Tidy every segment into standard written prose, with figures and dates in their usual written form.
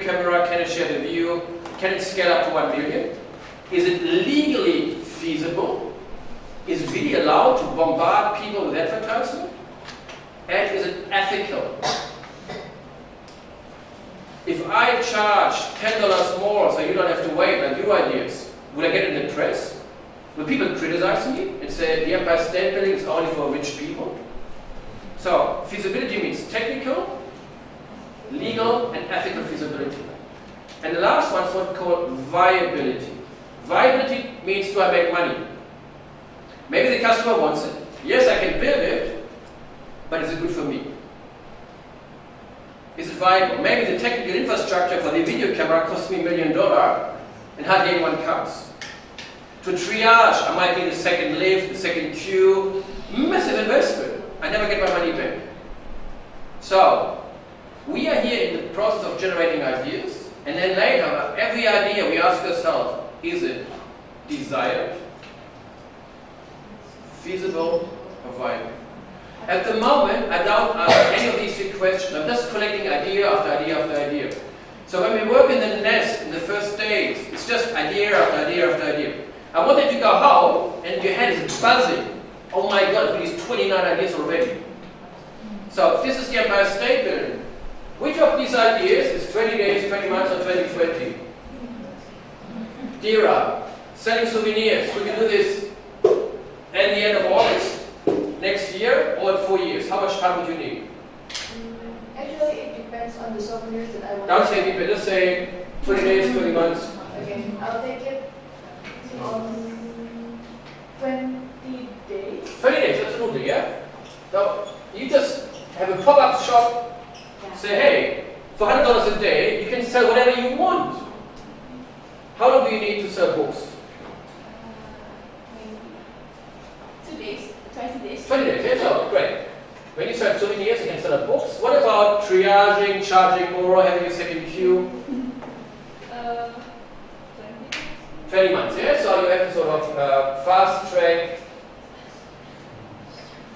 camera? Can it share the view? Can it scale up to 1 million? Is it legally feasible? Is it really allowed to bombard people with advertisement? And is it ethical? If I charge $10 more so you don't have to wait on new ideas, will I get in the press? Will people criticize me and say the Empire State Building is only for rich people? So feasibility means technical, legal, and ethical feasibility. And the last one is what's called viability. Viability means, do I make money? Maybe the customer wants it. Yes, I can build it, but is it good for me? Is it viable? Maybe the technical infrastructure for the video camera costs me $1 million and hardly anyone comes. To triage, I might need a second lift, a second queue, massive investment. I never get my money back. So, we are here in the process of generating ideas, and then later, every idea we ask ourselves, is it desired, feasible, or viable? At the moment, I don't ask any of these 3 questions. I'm just collecting idea after idea after idea. So when we work in the Nestt in the first days, it's just idea after idea after idea. I want you to go home and your head is buzzing. Oh my God, these 29 ideas already. So if this is the Empire State Building, which of these ideas is 20 days, 20 months, or 2020? DIRA, selling souvenirs. We can do this at the end of August next year or in 4 years. How much time would you need? Actually, it depends on the souvenirs that I want. Don't say depend, just say 20 days, 20 months. Okay, I'll take it on 20 days. 20 days, absolutely, yeah? So you just have a pop-up shop, say, hey, for $100 a day, you can sell whatever you want. How long do you need to sell books? Maybe 2 days, 20 days. 20 days, yeah, so great. When you sell souvenirs, you can sell books. What about triaging, charging more, having a second queue? 20 months, yeah? So you have to sort of fast track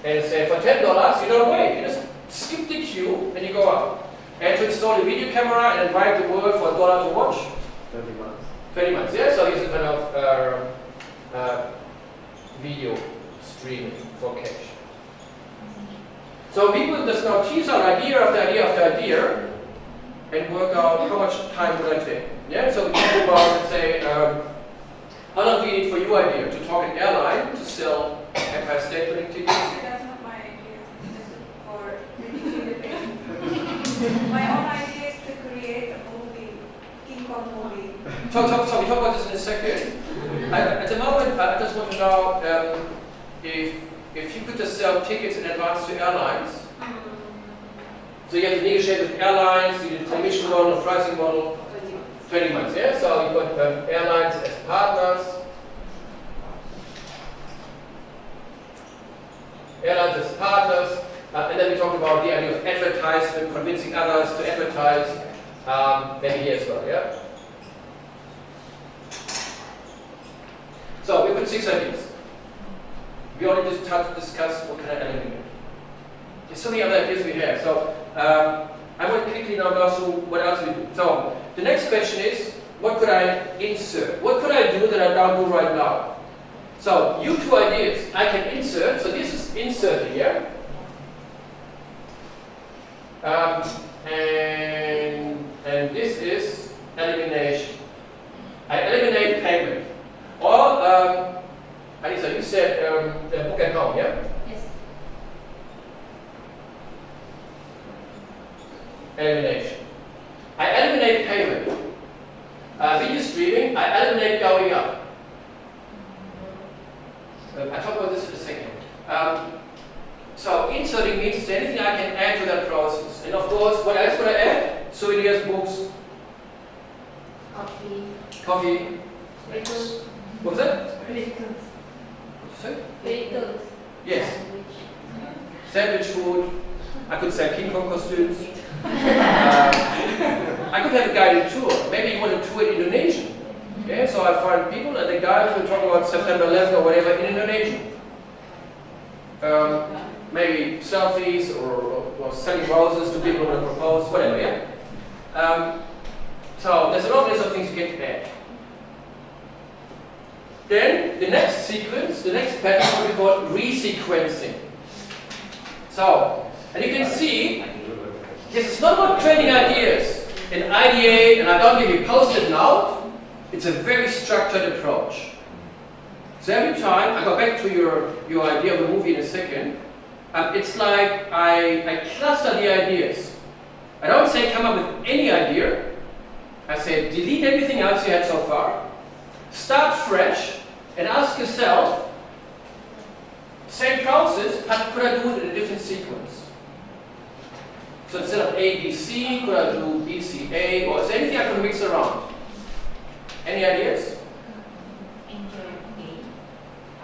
and say for $10, you don't wait. You just skip the queue and you go up. And to install a video camera and invite the world for $1 to watch? 20 months. 20 months, yeah? So use a kind of video streaming for cash. So people just now tease out idea after idea after idea and work out how much time will I take. Yeah? So we can go about and say, how long do you need for your idea? To talk an airline, to sell Empire State Building tickets? That's not my idea. Just for my own idea is to create a movie, King Kong movie. So we talk about this in a second. At the moment, I just want to know if you could just sell tickets in advance to airlines. So you have to negotiate with airlines, you do a commission model, a pricing model. 20 months, yeah? So you've got airlines as partners. Airlines as partners. And then we talked about the idea of advertisement, convincing others to advertise. Maybe here as well, yeah? So we put 6 ideas. We already discussed what can I eliminate. There's so many other ideas we have. So I want to quickly now go through what else we do. So the next question is, what could I insert? What could I do that I don't do right now? So you 2 ideas, I can insert. So this is insert here. And this is elimination. I eliminate payment. Or, Anissa, you said book and home, yeah? Yes. Elimination. I eliminate payment. Video streaming, I eliminate going up. I'll talk about this in a second. So inserting means anything I can add to that process. And of course, what else would I add? Souvenirs, books, coffee. Vehicles. What was that? Vehicles. Sorry? Vehicles. Yes. Sandwich food. I could sell King Kong costumes. I could have a guided tour. Maybe you want to tour in Indonesian. Okay, so I find people and the guides will talk about September 11th or whatever in Indonesian. Maybe selfies or selling roses to people who want to propose, whatever, yeah? can add. Then the next sequence, the next pattern is what we call resequencing. So, and you can see, this is not about training ideas and ideate, and I don't give you post-it now. It's a very structured approach. So every time, I go back to your idea of a movie in a second, it's like I cluster the ideas. I don't say come up with any idea. I say delete everything else you had so far, start fresh, and ask yourself, same process, but could I do it in a different sequence? So instead of A, B, C, could I do B, C, A, or is there anything I can mix around? Any ideas? Enjoy A.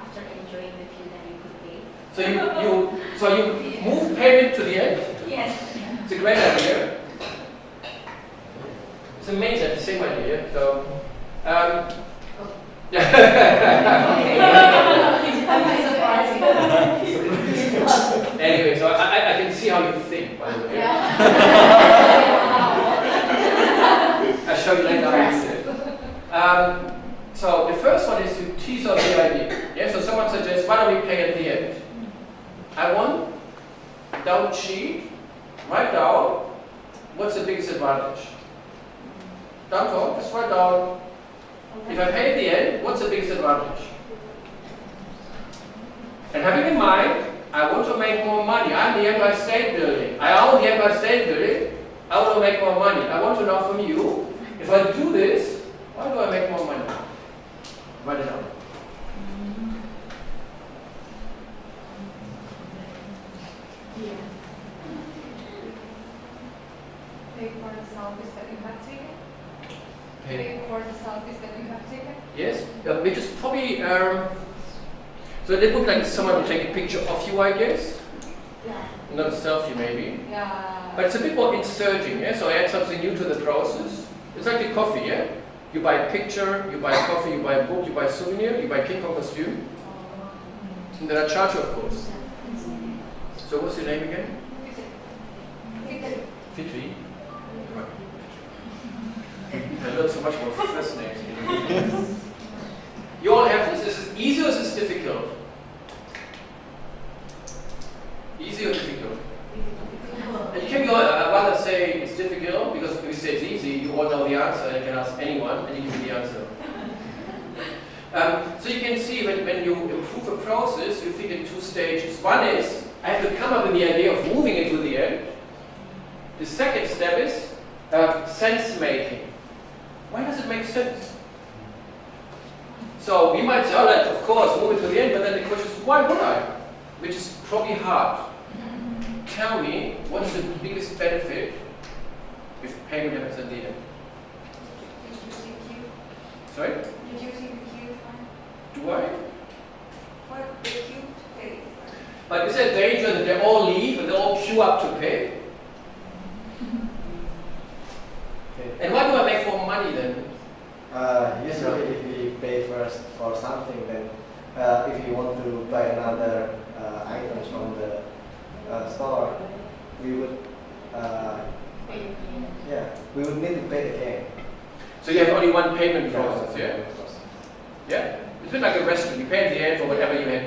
After enjoying the food, then you could pay. So you move payment to the end? Yes. It's a great idea. It's amazing, the same idea. So, anyway, so I can see how you think, by the way. I'll show you later how you think. So the first one is to tease out the idea. Yeah, so someone suggests, why don't we pay at the end? Don't cheat, write down, what's the biggest advantage? Don't talk, just write down, if I pay at the end, what's the biggest advantage? And having in mind, I want to make more money. I'm the Empire State Building. I own the Empire State Building. I want to make more money. I want to know from you, if I do this, why do I make more money? Write it down. Pay for the selfies that you have taken. Pay. Pay for the selfies that you have taken. Yes, which is probably, so they would like someone to take a picture of you, I guess. Yeah. Not a selfie maybe. Yeah. But it's a bit more inserting, yeah? So I add something new to the process. It's like the coffee, yeah? You buy a picture, you buy a coffee, you buy a book, you buy a souvenir, you buy a King Kong costume. And then I charge you, of course. So what's your name again? Fitri. I learned so much more first names. You all have this. Is it easy or is this difficult? Easy or difficult? And you can rather say it's difficult, because if you say it's easy, you all know the answer, and you can ask anyone, and you give me the answer. So you can see when you improve a process, you think in two stages. One is, I have to come up with the idea of moving it to the end. The second step is sense making. Why does it make sense? So we might say, all right, of course, move it to the end, but then the question is, why would I? Which is probably hard. Tell me, what's the biggest benefit if payment happens at the end? Reducing queue. Sorry? Reducing the queue time. Do I? What the queue to pay. But is there danger that they all leave and they all queue up to pay? And why do I make more money then? Usually if we pay first for something, then if you want to buy another items from the store, we would we would need to pay again. So you have only one payment process, yeah? Yeah? It's a bit like a restaurant. You pay at the end for whatever you had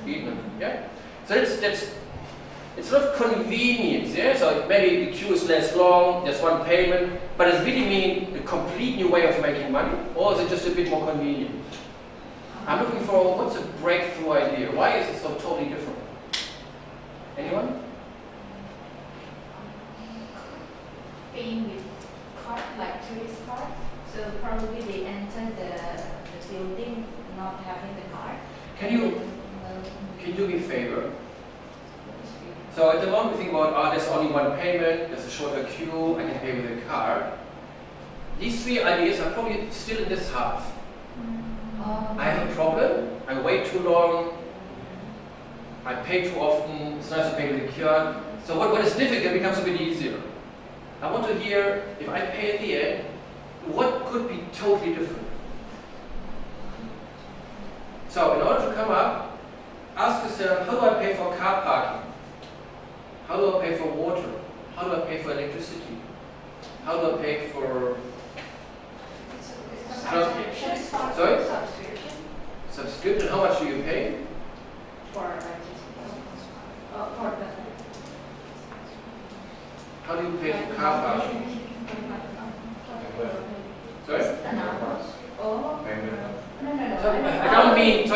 eaten. Yeah? So it's sort of convenience, yeah? So maybe the queue is less long, there's one payment, but does it really mean a complete new way of making money? Or is it just a bit more convenient? I'm looking for what's a breakthrough idea? Why is it so totally different? Anyone? Paying with card, like tourist card. So probably they enter the building not having the card. Can you do me a favor? So at the moment we think about, there's only one payment, there's a shorter queue, I can pay with a card. These three ideas are probably still in this half. I have a problem, I wait too long, I pay too often, it's nice to pay with a card. So what is difficult becomes a bit easier. I want to hear, if I pay at the end, what could be totally different? So in order to come up, ask yourself, how do I pay for car parking? How do I pay for water? How do I pay for electricity? How do I pay for... It's Subscription. Sorry? Subscription. Subscription, how much do you pay? For for the. How do you pay for car parking? Sorry? An hour. Oh. No. So I don't mean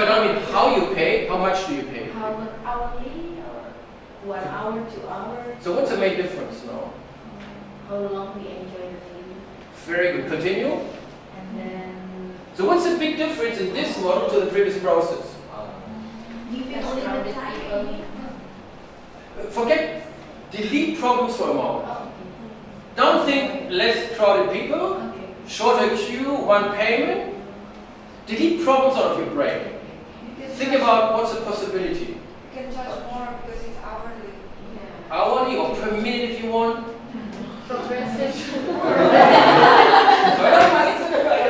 how you pay, how much do you pay? Hourly or 1 hour, 2 hours? So what's the main difference now? How long we enjoy the view, Very good. Continue. and then So what's the big difference in this model to the previous process? you can only the time. Forget, delete problems for a moment. Oh, Don't think less crowded people, okay. shorter queue, one payment. Delete problems out of your brain. You can Think charge- about what's the possibility. You can charge more because it's hourly. Yeah. Hourly or per minute if you want. Progressive. Sorry?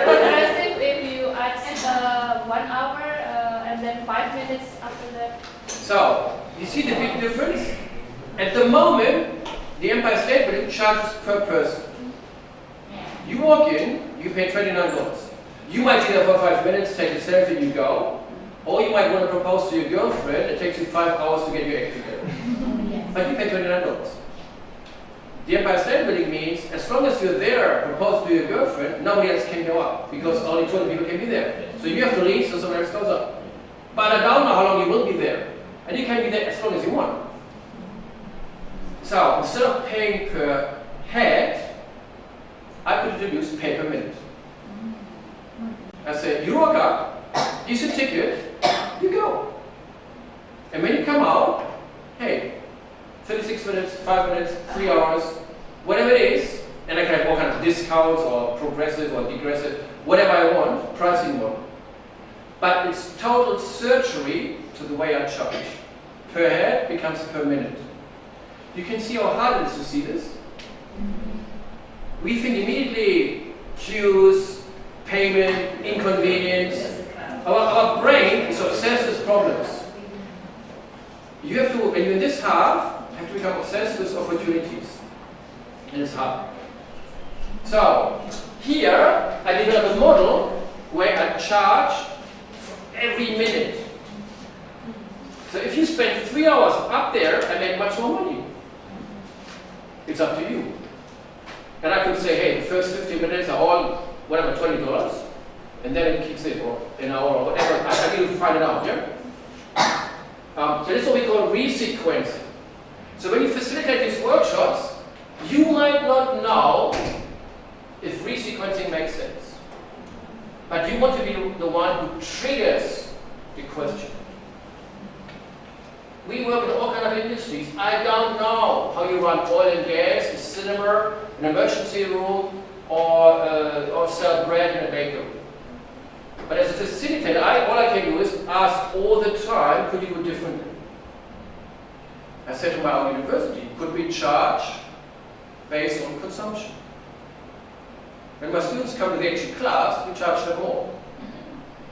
Progressive if you add 1 hour and then 5 minutes after that. So, you see the big difference? At the moment, the Empire State Building charges per person. You walk in, you pay $29. You might be there for 5 minutes, take a selfie, you go. Or you might want to propose to your girlfriend, it takes you 5 hours to get your act together. But you pay $29. The Empire State Building means, as long as you're there proposing to your girlfriend, nobody else can go up, because only 20 people can be there. So you have to leave so someone else goes up. But I don't know how long you will be there. And you can be there as long as you want. So, instead of paying per head, I could introduce pay per minute. I say, you rock up, use a ticket, you go. And when you come out, hey, 36 minutes, 5 minutes, 3 hours, whatever it is, and I can have all kinds of discounts or progressive or degressive, whatever I want, pricing model. But it's total surgery to the way I charge. Per head becomes per minute. You can see how hard it is to see this. We think immediately queues, payment, inconvenience. Our brain is obsessed with problems. You have to, when you're in this half, have to become obsessed with opportunities. And it's hard. So, here I develop a model where I charge every minute. So if you spend 3 hours up there, I make much more money. It's up to you. And I could say, hey, the first 15 minutes are all, whatever, $20, and then it kicks in, or an hour, or whatever. I need to find it out, yeah? So this is what we call resequencing. So when you facilitate these workshops, you might not know if resequencing makes sense. But you want to be the one who triggers the question. We work in all kinds of industries. I don't know how you run oil and gas, a cinema, an emergency room, or sell bread in a bakery. But as a facilitator, all I can do is ask all the time, could you do differently? I said to my own university, could we charge based on consumption? When my students come to the actual class, we charge them more.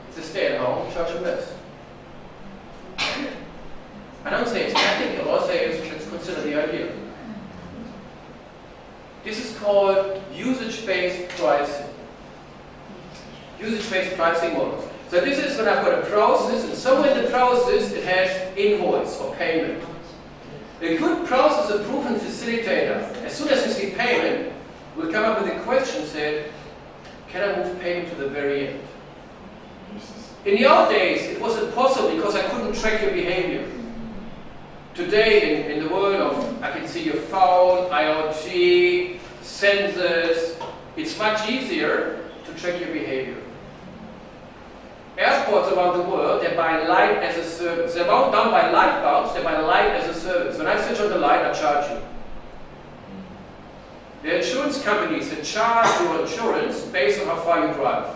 If they stay at home, we charge them less. I don't say it's ethical, I say let's consider the idea. This is called usage-based pricing. Usage-based pricing models. So this is when I've got a process, and somewhere in the process it has invoice or payment. A good process improvement facilitator, as soon as you see payment, will come up with a question saying, can I move payment to the very end? In the old days, it was impossible because I couldn't track your behavior. Today, in the world of, I can see your phone, IoT, sensors, it's much easier to track your behavior. Airports around the world, they buy light as a service. They don't buy light bulbs, they buy light as a service. When I switch on the light, I charge you. The insurance companies that charge your insurance based on how far you drive.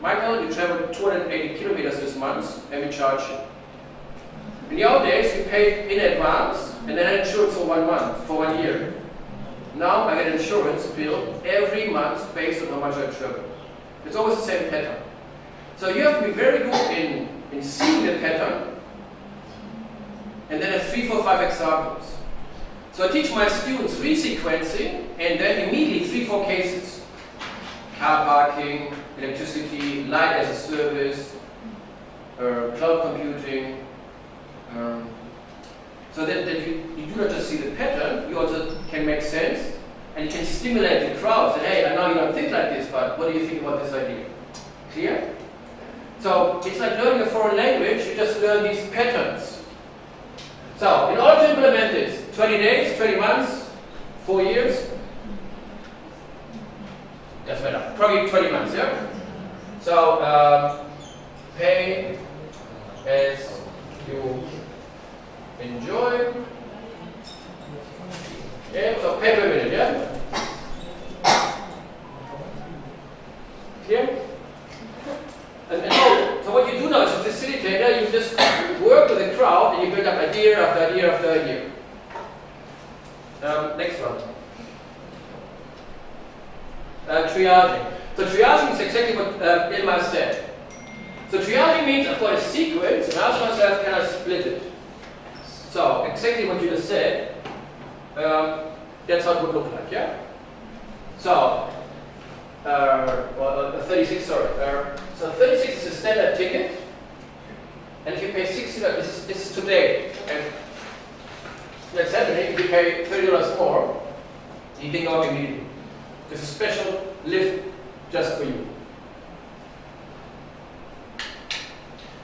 Michael, you traveled 280 kilometers this month, and we charge you. In the old days, you paid in advance, and then had insurance for 1 month, for 1 year. Now I get an insurance bill every month based on how much I travel. It's always the same pattern. So you have to be very good in seeing the pattern, and then have 3, 4, 5 examples. So I teach my students resequencing, and then immediately 3, 4 cases. car parking, electricity, light as a service, cloud computing. So that you do not just see the pattern, you also can make sense and you can stimulate the crowd. Say, hey, I know you don't think like this, but what do you think about this idea? Clear? So it's like learning a foreign language, you just learn these patterns. So in order to implement this, 20 days, 20 months, 4 years, that's better, probably 20 months, yeah? So pay as you enjoy. Yeah, so pay per minute, yeah? Clear? So what you do now as a facilitator, you just work with the crowd and you build up idea after idea after idea. Next one. Triaging. So triaging is exactly what Ilmar said. So triaging means I've got a sequence and I ask myself, can I split it? So exactly what you just said, that's how it would look like, yeah? So, 36, sorry. So 36 is a standard ticket, and if you pay $60, this is today, and that's happening, if you pay $30 more, you can go immediately. There's a special lift just for you.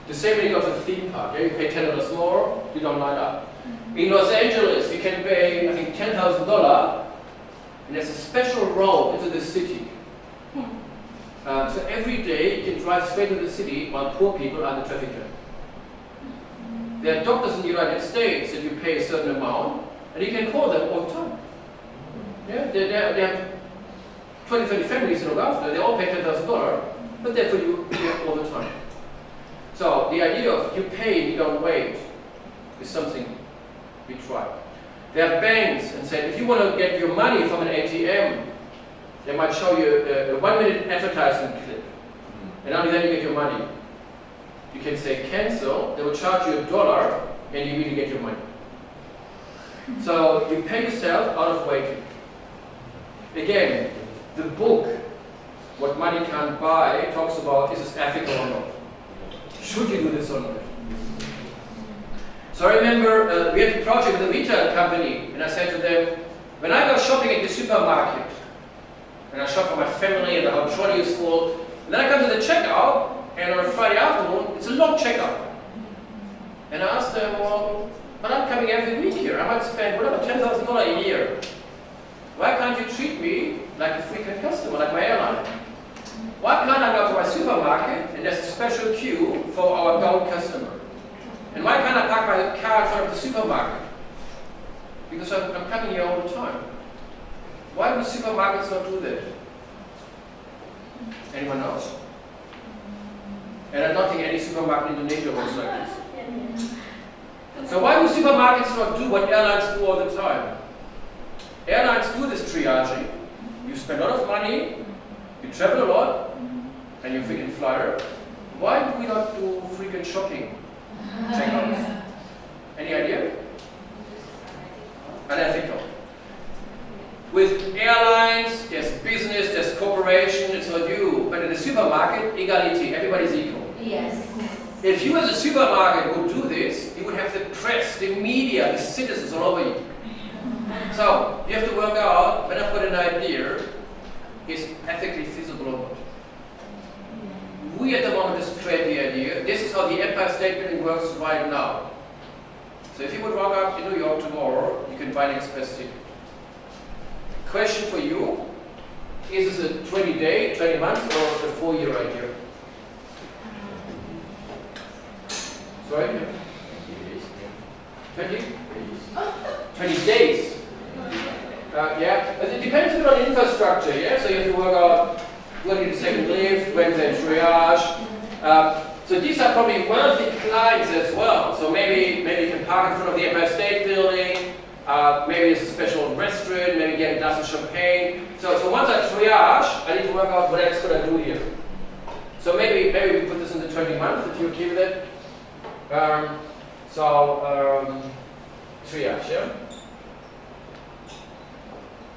The same when you go to the theme park, yeah? You pay $10 more, you don't line up. In Los Angeles, you can pay, I think, $10,000, and there's a special road into the city. So every day you can drive straight to the city while poor people are in the traffic jam. There are doctors in the United States that you pay a certain amount, and you can call them all the time. Yeah, they have 20, 30 families to look after. They all pay $10,000, but they're for you all the time. So the idea of you pay and you don't wait is something we try. There are banks and say if you want to get your money from an ATM, they might show you a 1-minute advertisement clip, and only then you get your money. You can say cancel, they will charge you $1, and you really get your money. So you pay yourself out of waiting. Again, the book, What Money Can't Buy, talks about is this ethical or not? Should you do this or not? So I remember we had a project with a retail company, and I said to them, when I go shopping at the supermarket, and I shop for my family and the whole trolley is full, and then I come to the checkout, and on a Friday afternoon, it's a long checkout. And I asked them, well, but I'm coming every week here. I might spend whatever, $10,000 a year. Why can't you treat me like a frequent customer, like my airline? Why can't I go to my supermarket and there's a special queue for our gold customer? And why can't I park my car in front of the supermarket? Because I'm coming here all the time. Why do supermarkets not do that? Anyone else? And I don't think any supermarket in Indonesia works like this. So why do supermarkets not do what airlines do all the time? Airlines do this triaging. You spend a lot of money, you travel a lot, and you're a frequent flyer. Why do we not do frequent shopping checkouts? Any idea? Unethical. With airlines, there's business, there's corporation, it's not you. But in the supermarket, equality, everybody's equal. Yes. If you as a supermarket would do this, you would have the press, the media, the citizens all over you. So, you have to work out, when I've got an idea, is ethically feasible or not. We at the moment just create the idea. This is how the Empire State Building works right now. So if you would walk up to New York tomorrow, you can buy an express ticket. Question for you, is this a 20-day, 20 months, or a 4-year idea? Sorry? 20? 20 days. Yeah, but it depends a bit on infrastructure, yeah? So you have to work out when you need a second lift, when they triage. So these are probably wealthy clients as well. So maybe you can park in front of the Empire State Building, maybe it's a special restaurant, maybe get a glass of champagne. So once I triage, I need to work out what else could I do here. So maybe we put this in the 20 months, if you're okay with it. Triage, yeah?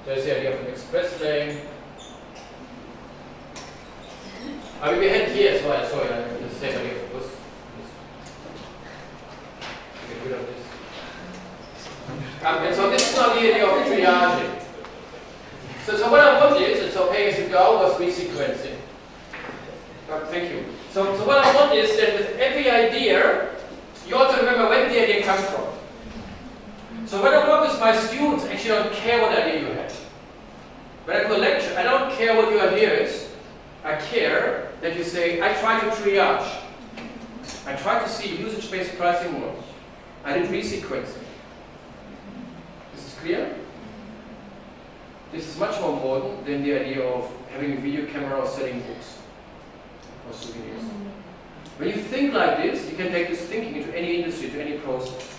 There's the idea of an express lane. I mean, we had here as well, sorry, the same idea. Get rid of this. And so this is now the idea of triaging. So what I want is, and so pay as you go was resequencing. Thank you. So what I want is that with every idea, you also remember where did the idea come from. So when I work with my students, actually I don't care what idea you have. When I do a lecture, I don't care what your idea is. I care that you say, I try to triage. I try to see usage-based pricing models. I did resequencing. This is clear? This is much more important than the idea of having a video camera or selling books or souvenirs. When you think like this, you can take this thinking into any industry, to any process.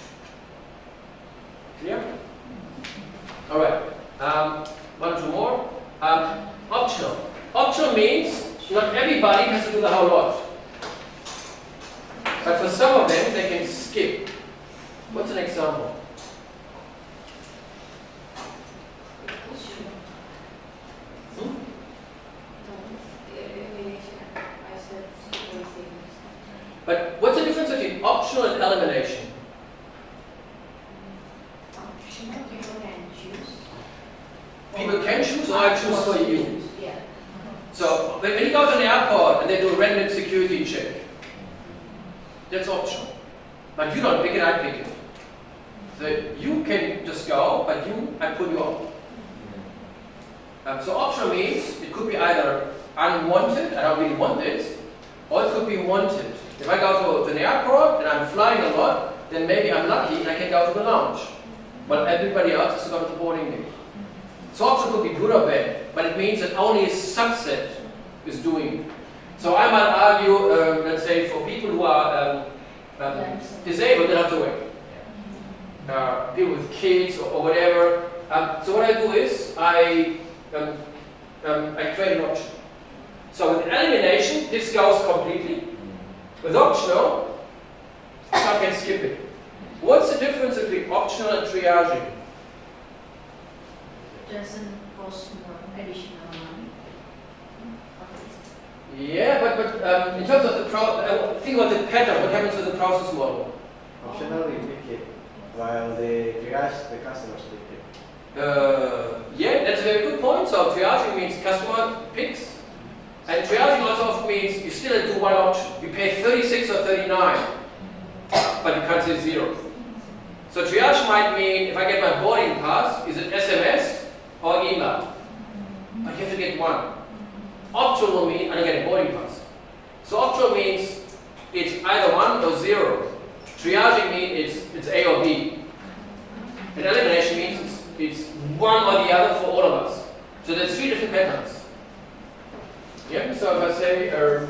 Clear? All right. One or two more. Optional. Optional means not everybody has to do the whole lot. But for some of them, they can skip. What's an example? But what's the difference between optional and elimination? Optional, people can choose. People can choose, or I choose for you. Yeah. So when you go to an airport and they do a random security check, that's optional. But you don't pick it, I pick it. So you can just go, but I put you on. So optional means it could be either unwanted, I don't really want this, or it could be wanted. If I go to an airport and I'm flying a lot, then maybe I'm lucky and I can go to the lounge. But everybody else has to go to the boarding gate. So optional could be good or bad, but it means that only a subset is doing it. So I might argue, let's say, for people who are disabled, they have to wait. People with kids or whatever. So what I do is I create an option. So with elimination, this goes completely. With optional, I can skip it. What's the difference between optional and triaging? Doesn't cost more additional money. Yeah, but in terms of the think about the pattern. What happens with the process model? Optional, we pick it, while the triage, the customers pick it. Yeah, that's a very good point. So triaging means customer picks. And triaging also means you still do one option. You pay 36 or 39, but you can't say 0. So triage might mean if I get my boarding pass, is it SMS or email? But you have to get one. Optional will mean I don't get a boarding pass. So optional means it's either 1 or 0. Triaging means it's A or B. And elimination means it's one or the other for all of us. So there's 3 different patterns. Yeah, so if I say and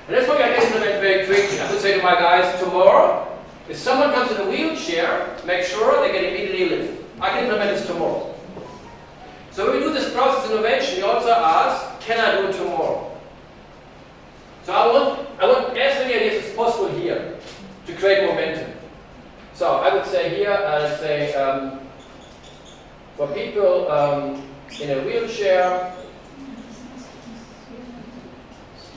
that's what I can implement very quickly. I could say to my guys tomorrow, if someone comes in a wheelchair, make sure they get immediately lift. I can implement this tomorrow. So when we do this process innovation, we also ask, can I do it tomorrow? So I want as many ideas as possible here to create momentum. So I would say here, I'd say for people in a wheelchair,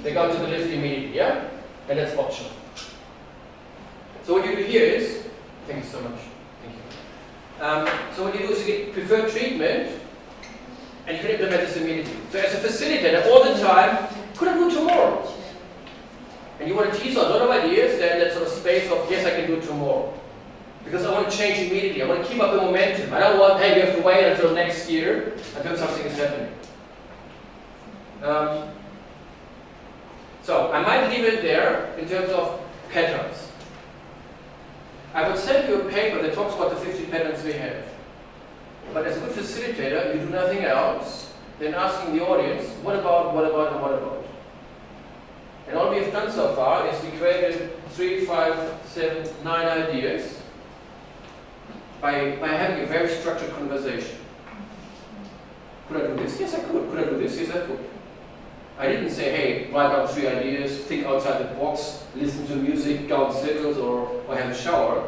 they go to the lift immediately, yeah? And that's optional. So what you do here is, thank you so much. Thank you. So what you do is you get preferred treatment, and you can implement this immediately. So as a facilitator, all the time, could I do it tomorrow? And you want to tease a lot of ideas, then that sort of space of, yes, I can do it tomorrow. Because I want to change immediately. I want to keep up the momentum. I don't want, hey, you have to wait until next year until something is happening. So I might leave it there in terms of patterns. I would send you a paper that talks about the 50 patterns we have. But as a good facilitator, you do nothing else than asking the audience, what about, and what about? And all we have done so far is we created 3, 5, 7, 9 ideas by having a very structured conversation. Could I do this? Yes, I could. Could I do this? Yes, I could. I didn't say, hey, write down 3 ideas, think outside the box, listen to music, go in circles, or have a shower.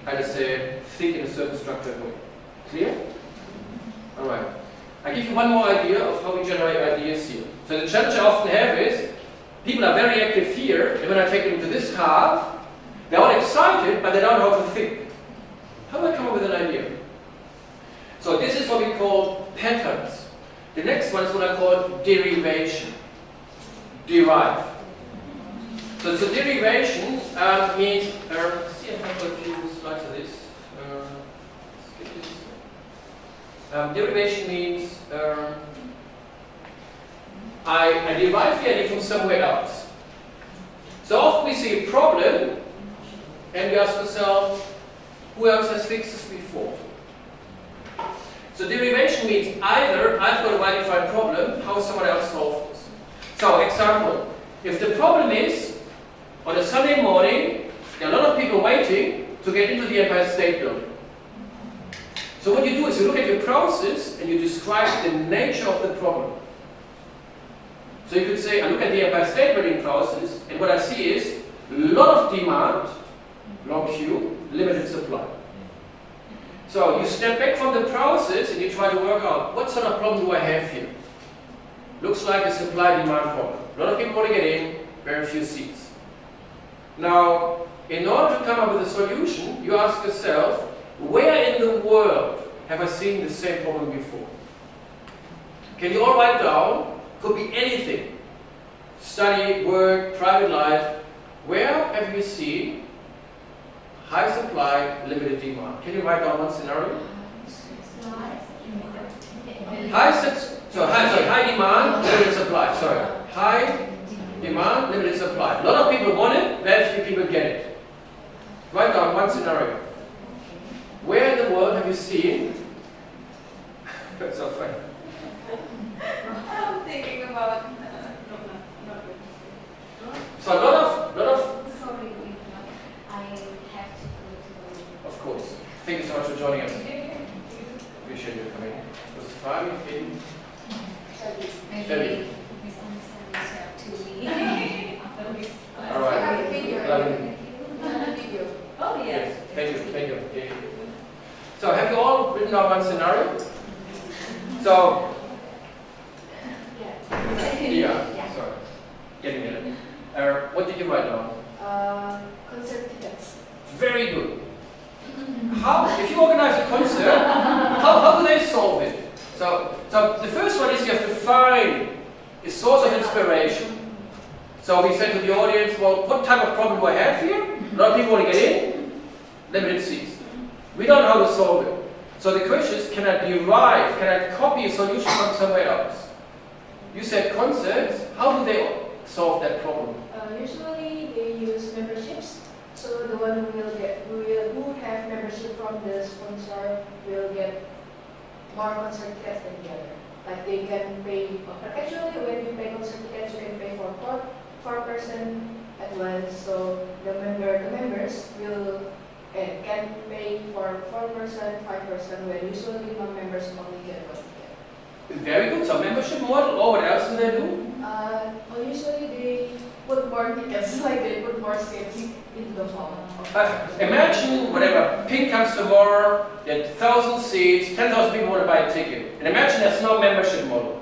I just say, think in a certain structured way. Clear? All right. I give you one more idea of how we generate ideas here. So the challenge I often have is, people are very active here, and when I take them to this half, they're all excited, but they don't know how to think. How do I come up with an idea? So this is what we call patterns. The next one is what I call derivation. Derive. So derivation means, see if I've got a few slides of this. Skip this. Derivation means I derive the idea from somewhere else. So often we see a problem and we ask ourselves, who else has fixed this before? So derivation means either I've got a well-defined problem, how someone else solved this. So example, if the problem is, on a Sunday morning, there are a lot of people waiting to get into the Empire State Building. So what you do is you look at your process and you describe the nature of the problem. So you could say, I look at the Empire State Building process, and what I see is a lot of demand, long queue, limited supply. So you step back from the process and you try to work out, what sort of problem do I have here? Looks like a supply-demand problem. A lot of people want to get in, very few seats. Now, in order to come up with a solution, you ask yourself, where in the world have I seen the same problem before? Can you all write down? Could be anything. Study, work, private life. Where have you seen high supply, limited demand? Can you write down one scenario? High demand, limited supply. Sorry. High demand, limited supply. A lot of people want it, very few people get it. Write down one scenario. Where in the world have you seen? That's so funny. I'm thinking about. So a lot of. Sorry, I have to go to. Of course. Thank you so much for joining us. Appreciate you coming. It was fun in. Maybe misunderstandings to me after this. All right. I have a video. Oh yes. Yes. Thank you. Thank you. Yeah. So have you all written down one scenario? So. Yeah. Sorry. Getting there. What did you write down? Concert tickets. Very good. How, if you organize a concert, how do they solve it? So the first one is you have to find a source of inspiration. So we said to the audience, well, what type of problem do I have here? A lot of people want to get in, limited seats. We don't know how to solve it. So the question is, can I derive, can I copy a solution from somewhere else? You said concerts, how do they solve that problem? Usually they use memberships. So the one who have membership from the sponsor will get more concert tickets than the other. Like they can pay, actually when you pay concert tickets, you can pay for four person at once. So the members will can pay for 4 person, 5 person, when usually non-members only get 1 ticket. Very good. So membership model, or what else do they do? Well, usually they put more tickets, like they put more seats into the hall. Imagine, whatever, Pink comes tomorrow, there are 1,000 seats, 10,000 people want to buy a ticket. And imagine there's no membership model.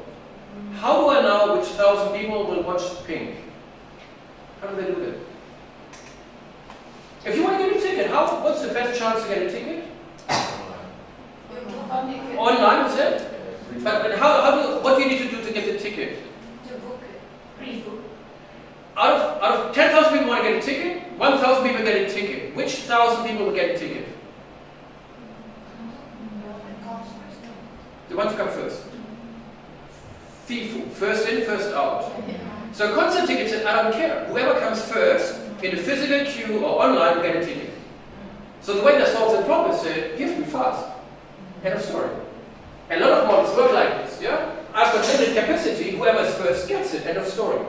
How do I know which 1,000 people will watch Pink? How do they do that? If you want to get a ticket, what's the best chance to get a ticket? Online, is it? But what do you need to do to get the ticket? To book it. Pre-book. Out of 10,000 people want to get a ticket, 1,000 people get a ticket. Which 1,000 people will get a ticket? The ones who come first. FIFO, first in, first out. So concert tickets, I don't care. Whoever comes first, in the physical queue or online, will get a ticket. So the way they solve the problem is you have to be fast. End of story. And a lot of models work like this, yeah? I've got limited capacity, whoever is first gets it, end of story.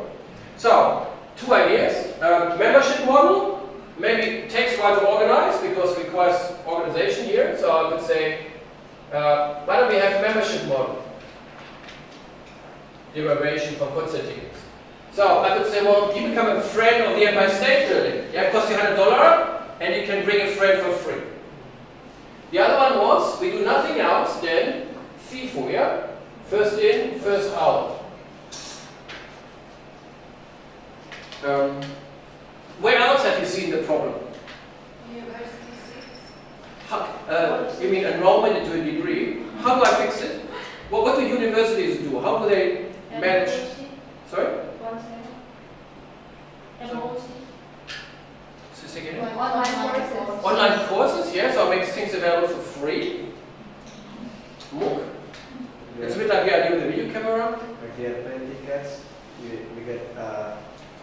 So, 2 ideas. Membership model, maybe takes a while to organize because it requires organization here. So I would say, why don't we have a membership model? Derivation from concert tickets. So I could say, well, you become a friend of the Empire State Building. Yeah, it costs you $100 and you can bring a friend for free. The other one was, we do nothing else than FIFO, yeah? First in, first out. mean enrollment into a degree. How do I fix it? Well, what do universities do? How do they manage? Sorry? So say again? Online courses, yes, or makes things available for free. MOOC. It's a bit like the idea with the video camera. Like the airplane tickets, we get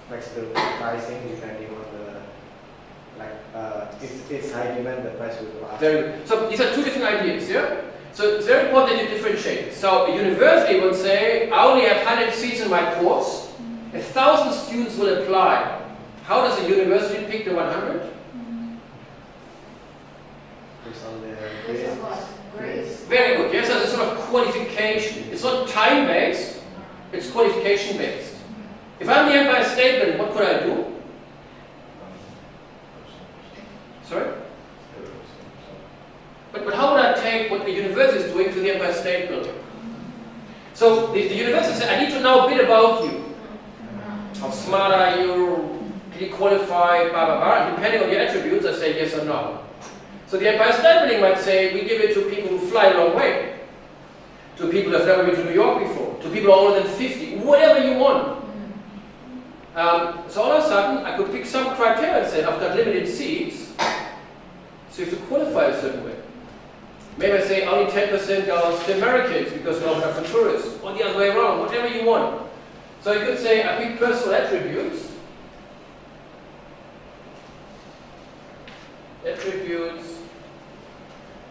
flexible pricing depending on the, if it's high demand, the price will go up. Very good. So these are two different ideas, yeah? So it's very important that you differentiate. So a university would say, I only have 100 seats in my course, 1,000 students will apply. How does a university pick the 100? Based on the Grades. Very good, yes, so it's a sort of qualification. It's not time-based, it's qualification-based. If I'm the Empire State Building, what could I do? Sorry? But how would I take what the university is doing to the Empire State Building? So the university said, I need to know a bit about you. How smart are you? Can you qualify? Blah, blah, blah. And depending on your attributes, I say yes or no. So the Empire State Building might say, we give it to people who fly a long way, to people who have never been to New York before, to people older than 50, whatever you want. So all of a sudden, I could pick some criteria and say, I've got limited seats, so you have to qualify a certain way. Maybe I say only 10% goes to Americans because we don't have for tourists, or the other way around, whatever you want. So you could say, I pick personal attributes,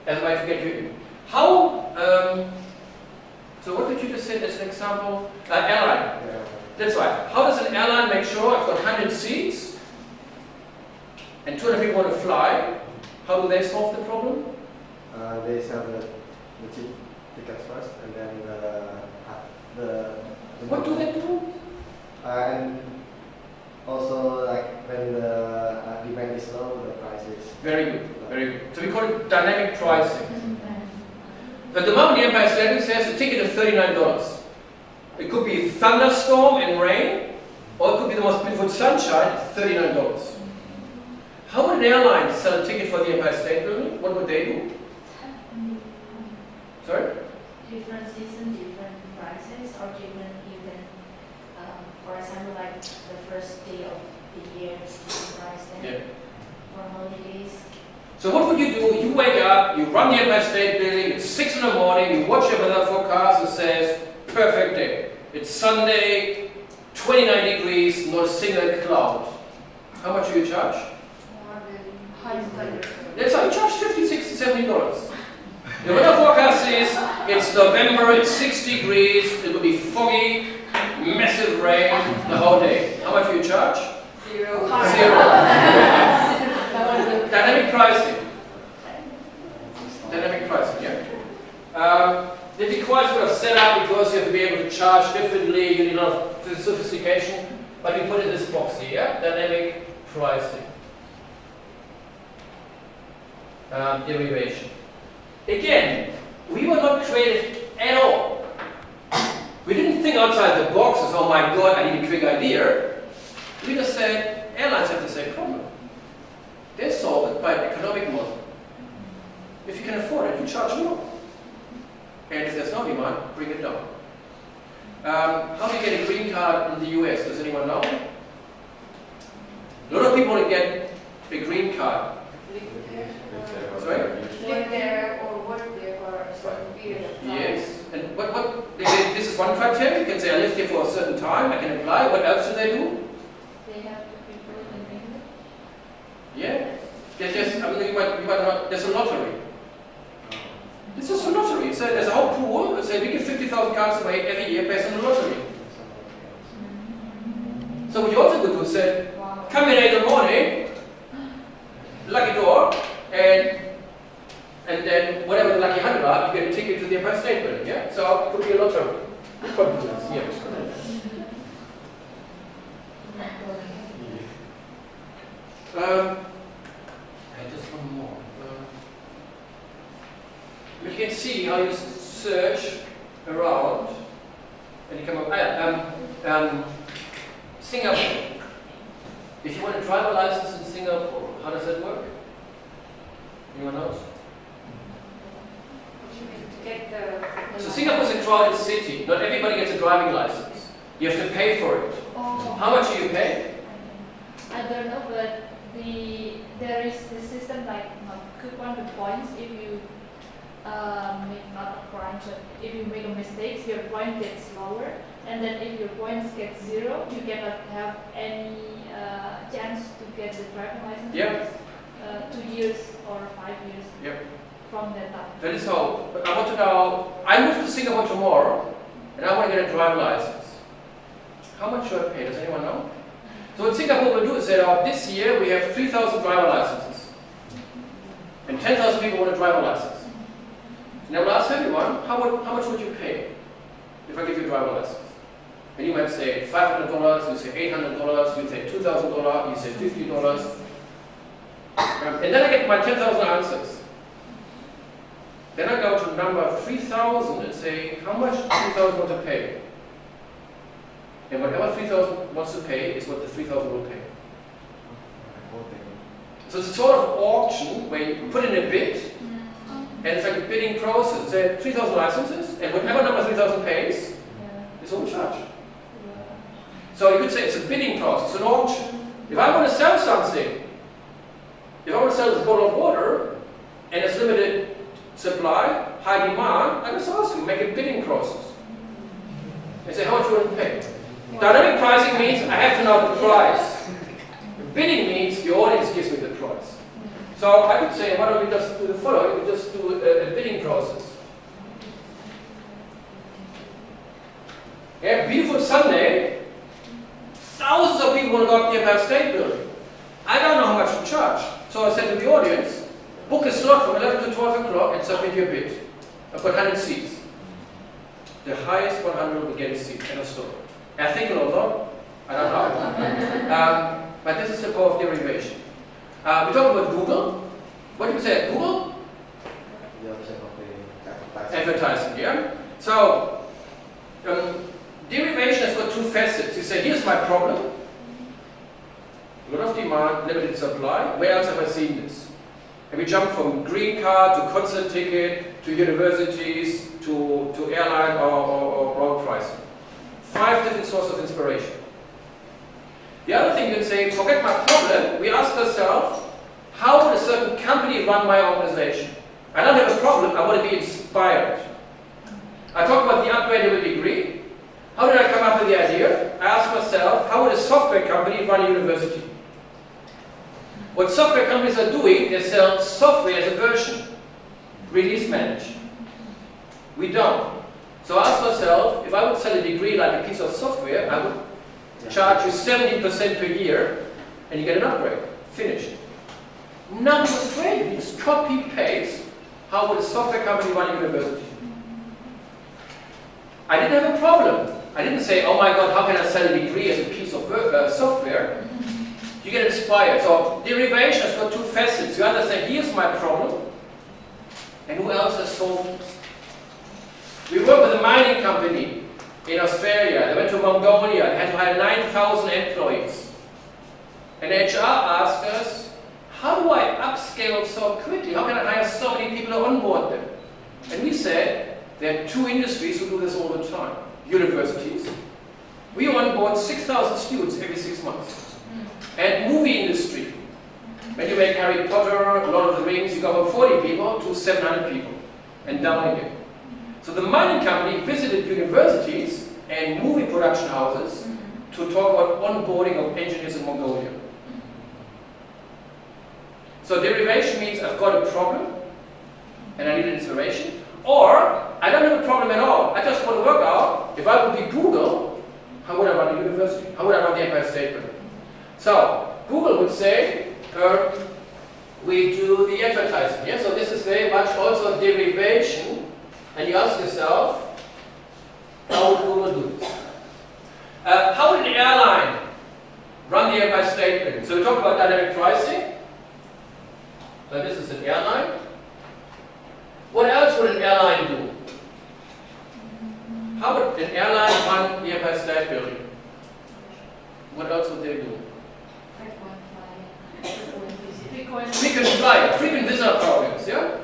as a way to get you in. How, so what did you just say as an example? Airline. Yeah. That's right. How does an airline make sure I've got 100 seats and 200 people want to fly? How do they solve the problem? They sell the tickets first, and then the What do they do? and also, like when the demand is low, the price is Very good, very good. So we call it dynamic pricing. At the moment, the Empire State Building says a ticket of $39. It could be thunderstorm and rain, or it could be the most beautiful sunshine, $39. How would an airline sell a ticket for the Empire State Building? What would they do? Sorry? Different season, different prices, or different even, for example, like the first day of the year is different price then Yeah. for holidays. So what would you do? You wake up, you run the Empire State Building, it's 6 in the morning, you watch your weather forecast, it says, perfect day. It's Sunday, 29 degrees, not a single cloud. How much do you charge? That's how you charge $50, $60, $70. The weather forecast says it's November, it's 6 degrees, it will be foggy, massive rain the whole day. How much do you charge? Zero. Dynamic pricing. Dynamic pricing, yeah. It requires a bit of setup because you have to be able to charge differently, you need a lot of sophistication, but we put it in this box here, yeah? Dynamic pricing. Derivation. Again, we were not creative at all. We didn't think outside the box as, oh my god, I need a quick idea. We just said, airlines have the same problem. They solve it by an economic model. If you can afford it, you charge more. And if there's no demand, bring it down. How do you get a green card in the US? Does anyone know? A lot of people want to get a green card. Sorry? Live there or work there for a certain period of time. Yes. And this is one criteria. You can say, I lived here for a certain time, I can apply. What else do they do? They have to people in England. Yeah. You might not, there's a lottery. It's just a lottery. So there's a whole pool. Say we give 50,000 cards away every year based on the lottery. So what you also could do is say, come in 8 in the morning, lucky door, and then whatever the lucky 100 are, you get a ticket to the Empire State Building. Yeah. So it could be a lottery. You probably do this. Yeah. And just one more. You can see how you search around and you come up. Singapore. If you want a driver license in Singapore, how does that work? Anyone knows? get the. So Singapore is a crowded city. Not everybody gets a driving license. You have to pay for it. Oh. How much do you pay? I don't know, but there is the system like coupon the points if you make not a crime, but if you make a mistake, your point gets lower, and then if your points get 0, you cannot have any chance to get the driving license. Yep. 2 years or 5 years Yep. from that time. That is how. But I want to know. I move to Singapore tomorrow, and I want to get a driving license. How much should I pay? Does anyone know? So what Singapore will do is that this year we have 3,000 driver licenses, and 10,000 people want a driver license. And I will ask everyone, how much would you pay if I give you a driver license? And you might say $500, you say $800, you say $2,000, you say $50. And then I get my 10,000 answers. Then I go to number 3,000 and say, how much do 3,000 want to pay? And whatever 3,000 wants to pay is what the 3,000 will pay. So it's a sort of auction where you put in a bid, and it's like a bidding process. There are 3,000 licenses, and whatever number 3,000 pays, is all charged. So you could say it's a bidding process, an auction. If I want to sell something, if I want to sell this bottle of water, and it's limited supply, high demand, I just ask you, make a bidding process. And say, how much you want to pay? Dynamic pricing means I have to know the price. Bidding means the audience gives me the price. So I could say, why don't we just do the following? We just do a bidding process. Yeah, beautiful Sunday. Thousands of people want to go up the Empire State Building. I don't know how much to charge. So I said to the audience, book a slot from 11 to 12 o'clock and submit your bid. I've got 100 seats. The highest 100 will get a seat. End of story. I think a lot. I don't know. But this is the power of derivation. We talk about Google. What do you say at Google? Advertising, yeah? So, derivation has got two facets. You say, here's my problem. A lot of demand, limited supply. Where else have I seen this? And we jump from green card to concert ticket to universities to airline or road pricing. 5 different sources of inspiration. The other thing you can say, forget my problem. We ask ourselves, how would a certain company run my organization? I don't have a problem, I want to be inspired. I talk about the upgradable degree. How did I come up with the idea? I ask myself, how would a software company run a university? What software companies are doing, they sell software as a version, release manage. We don't. So I ask myself, if I would sell a degree like a piece of software, I would charge you 70% per year, and you get an upgrade. Finished. Numbers great. You just copy paste. How would a software company run a university? I didn't have a problem. I didn't say, oh my God, how can I sell a degree as a piece of software? You get inspired. So derivation has got two facets. You understand, here's my problem, and who else has solved it? We work with a mining company in Australia. They went to Mongolia. They had to hire 9,000 employees. And HR asked us, how do I upscale so quickly? How can I hire so many people to onboard them? And we said, there are 2 industries who do this all the time. Universities. We onboard 6,000 students every 6 months. And movie industry. When you make Harry Potter, Lord of the Rings, you go from 40 people to 700 people. And down again. So the mining company visited universities and movie production houses to talk about onboarding of engineers in Mongolia. So derivation means I've got a problem and I need an inspiration, or I don't have a problem at all. I just want to work out, if I would be Google, how would I run a university? How would I run the Empire State Building? So Google would say, we do the advertising. Yeah? So this is very much also derivation. And you ask yourself, how would Google do this? How would an airline run the Empire State Building? So we talk about dynamic pricing. So this is an airline. What else would an airline do? How would an airline run the Empire State Building? What else would they do? Frequent flyer, frequent visitor programs, yeah?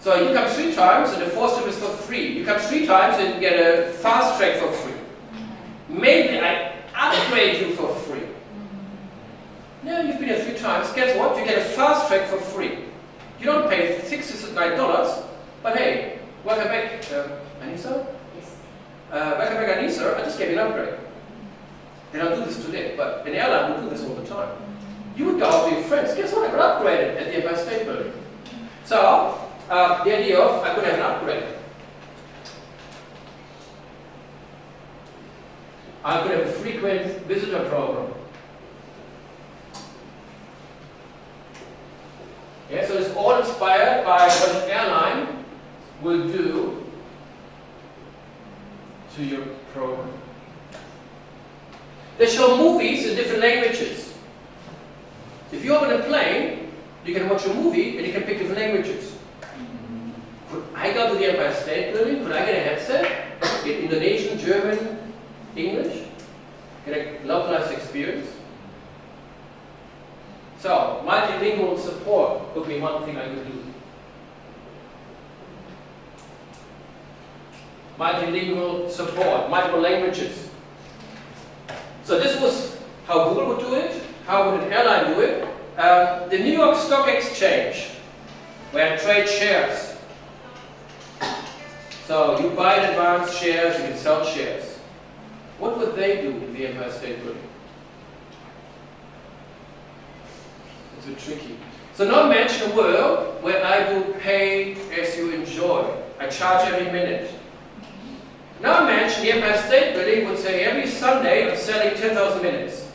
So you come 3 times and the 4th trip is for free. You come 3 times and you get a fast track for free. Maybe I upgrade you for free. No, you've been here 3 times. Guess what? You get a fast track for free. You don't pay $69, but hey, welcome back, Anissa? Yes. Welcome back, Anissa. I just gave you an upgrade. They don't do this today, but an airline will do this all the time. You would go out to your friends. Guess what? I got upgraded at the Empire State Building. So, the idea of I could have an upgrade. I could have a frequent visitor program. Yeah, so it's all inspired by what an airline will do to your program. They show movies in different languages. If you open a plane, you can watch a movie and you can pick different languages. Could I go to the Empire State Building? Could I get a headset? Get Indonesian, German, English? Get a localized experience? So, multilingual support could be one thing I could do. Multilingual support, multiple languages. So this was how Google would do it. How would an airline do it? The New York Stock Exchange, where I trade shares. So you buy in advance shares, you can sell shares. What would they do with the Empire State Building? It's a bit tricky. So now imagine a world where I do pay as you enjoy. I charge every minute. Now imagine the Empire State Building would say every Sunday I'm selling 10,000 minutes.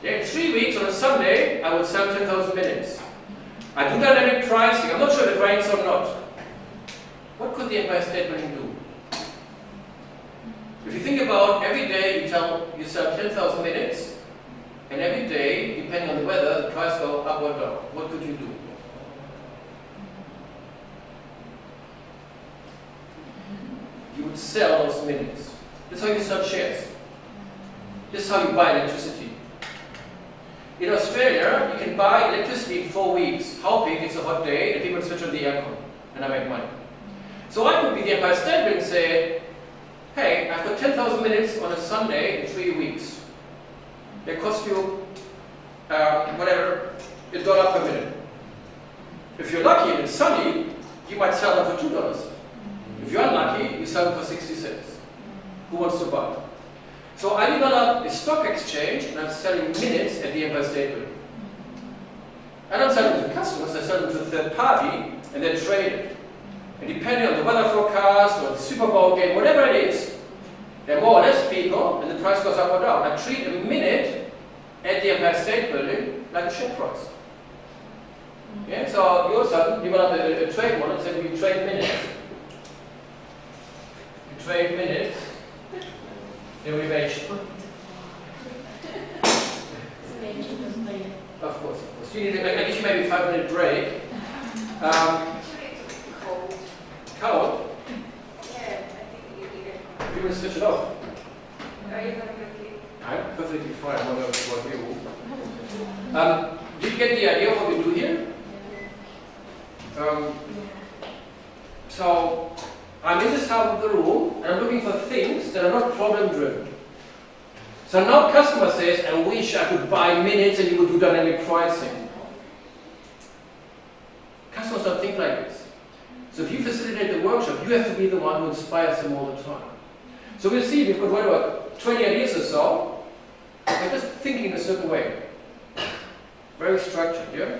In 3 weeks on a Sunday I would sell 10,000 minutes. I do dynamic pricing. I'm not sure if it rains or not. What could the Empire State Building do? If you think about every day you sell 10,000 minutes, and every day, depending on the weather, the price goes up or down. What could you do? You would sell those minutes. That's how you sell shares. This is how you buy electricity. In Australia, you can buy electricity in 4 weeks. How big? It's a hot day, and people switch on the aircon, and I make money. So I could be the Empire State Building and say, hey, I've got 10,000 minutes on a Sunday in 3 weeks. They cost you, whatever, $1 per minute. If you're lucky and it's sunny, you might sell them for $2. If you're unlucky, you sell them for 60 cents. Who wants to buy? So I developed a stock exchange and I'm selling minutes at the Empire State Building. I don't sell them to customers, I sell them to a third party and they trade it. And depending on the weather forecast or the Super Bowl game, whatever it is, there are more or less people and the price goes up or down. I treat a minute at the Empire State Building like a share price. Yeah? So you also develop a trade model and say we trade minutes. You trade minutes. Derivation. Of course. You need to, I give you maybe a 5-minute break. Cold? Yeah, I think you need it. You will switch it off. Are you going to click? I'm perfectly fine. I wonder what you. Did you get the idea of what we do here? So I'm in this half of the room and I'm looking for things that are not problem driven. So now customer says, I wish I could buy minutes and you would do dynamic pricing. Customers don't think like this. So if you facilitate the workshop, you have to be the one who inspires them all the time. So we'll see, we've got what, about 20 ideas or so. We're just thinking in a certain way. Very structured, yeah?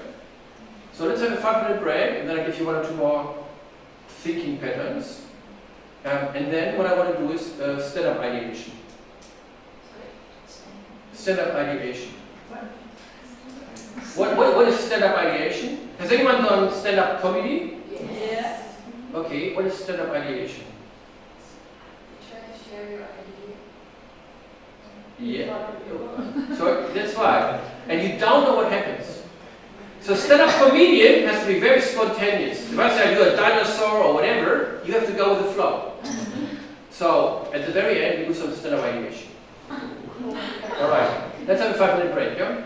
So let's have a 5-minute break and then I'll give you 1 or 2 more thinking patterns. And then what I want to do is stand-up ideation. Stand-up ideation. What is stand-up ideation? Has anyone done stand-up comedy? Yes. Okay, what is stand-up ideation? Try to share your idea. Yeah. So that's why. And you don't know what happens. So stand-up comedian has to be very spontaneous. If I say I do a dinosaur or whatever, you have to go with the flow. So at the very end, we do some stand-up ideation. All right. Let's have a 5-minute break, yeah?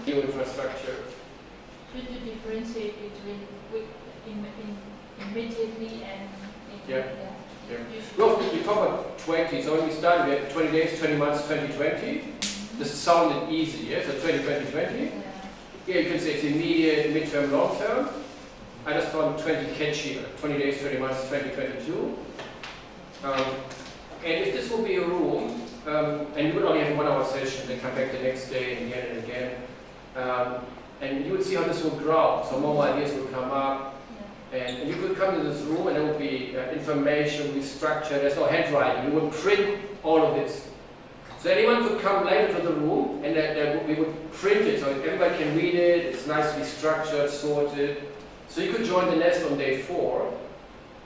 new infrastructure. Should you differentiate between immediately and Yeah. You Well, we talk about 20, so when we started, we had 20 days, 20 months, 2020. This sounded easy, yeah? So 2020. Yeah, you can say it's immediate, midterm, long term. I just found 20 catchier, 20 days, 20 months, 2022. And if this will be a room, and you would only have a 1 hour session, then come back the next day and again, and you would see how this will grow. So more ideas will come up, and you could come to this room and there will be information, will be structure, there's no handwriting, you would print all of this. So anyone could come later to the room and we would print it so everybody can read it, it's nicely structured, sorted. So you could join the Nestt on day 4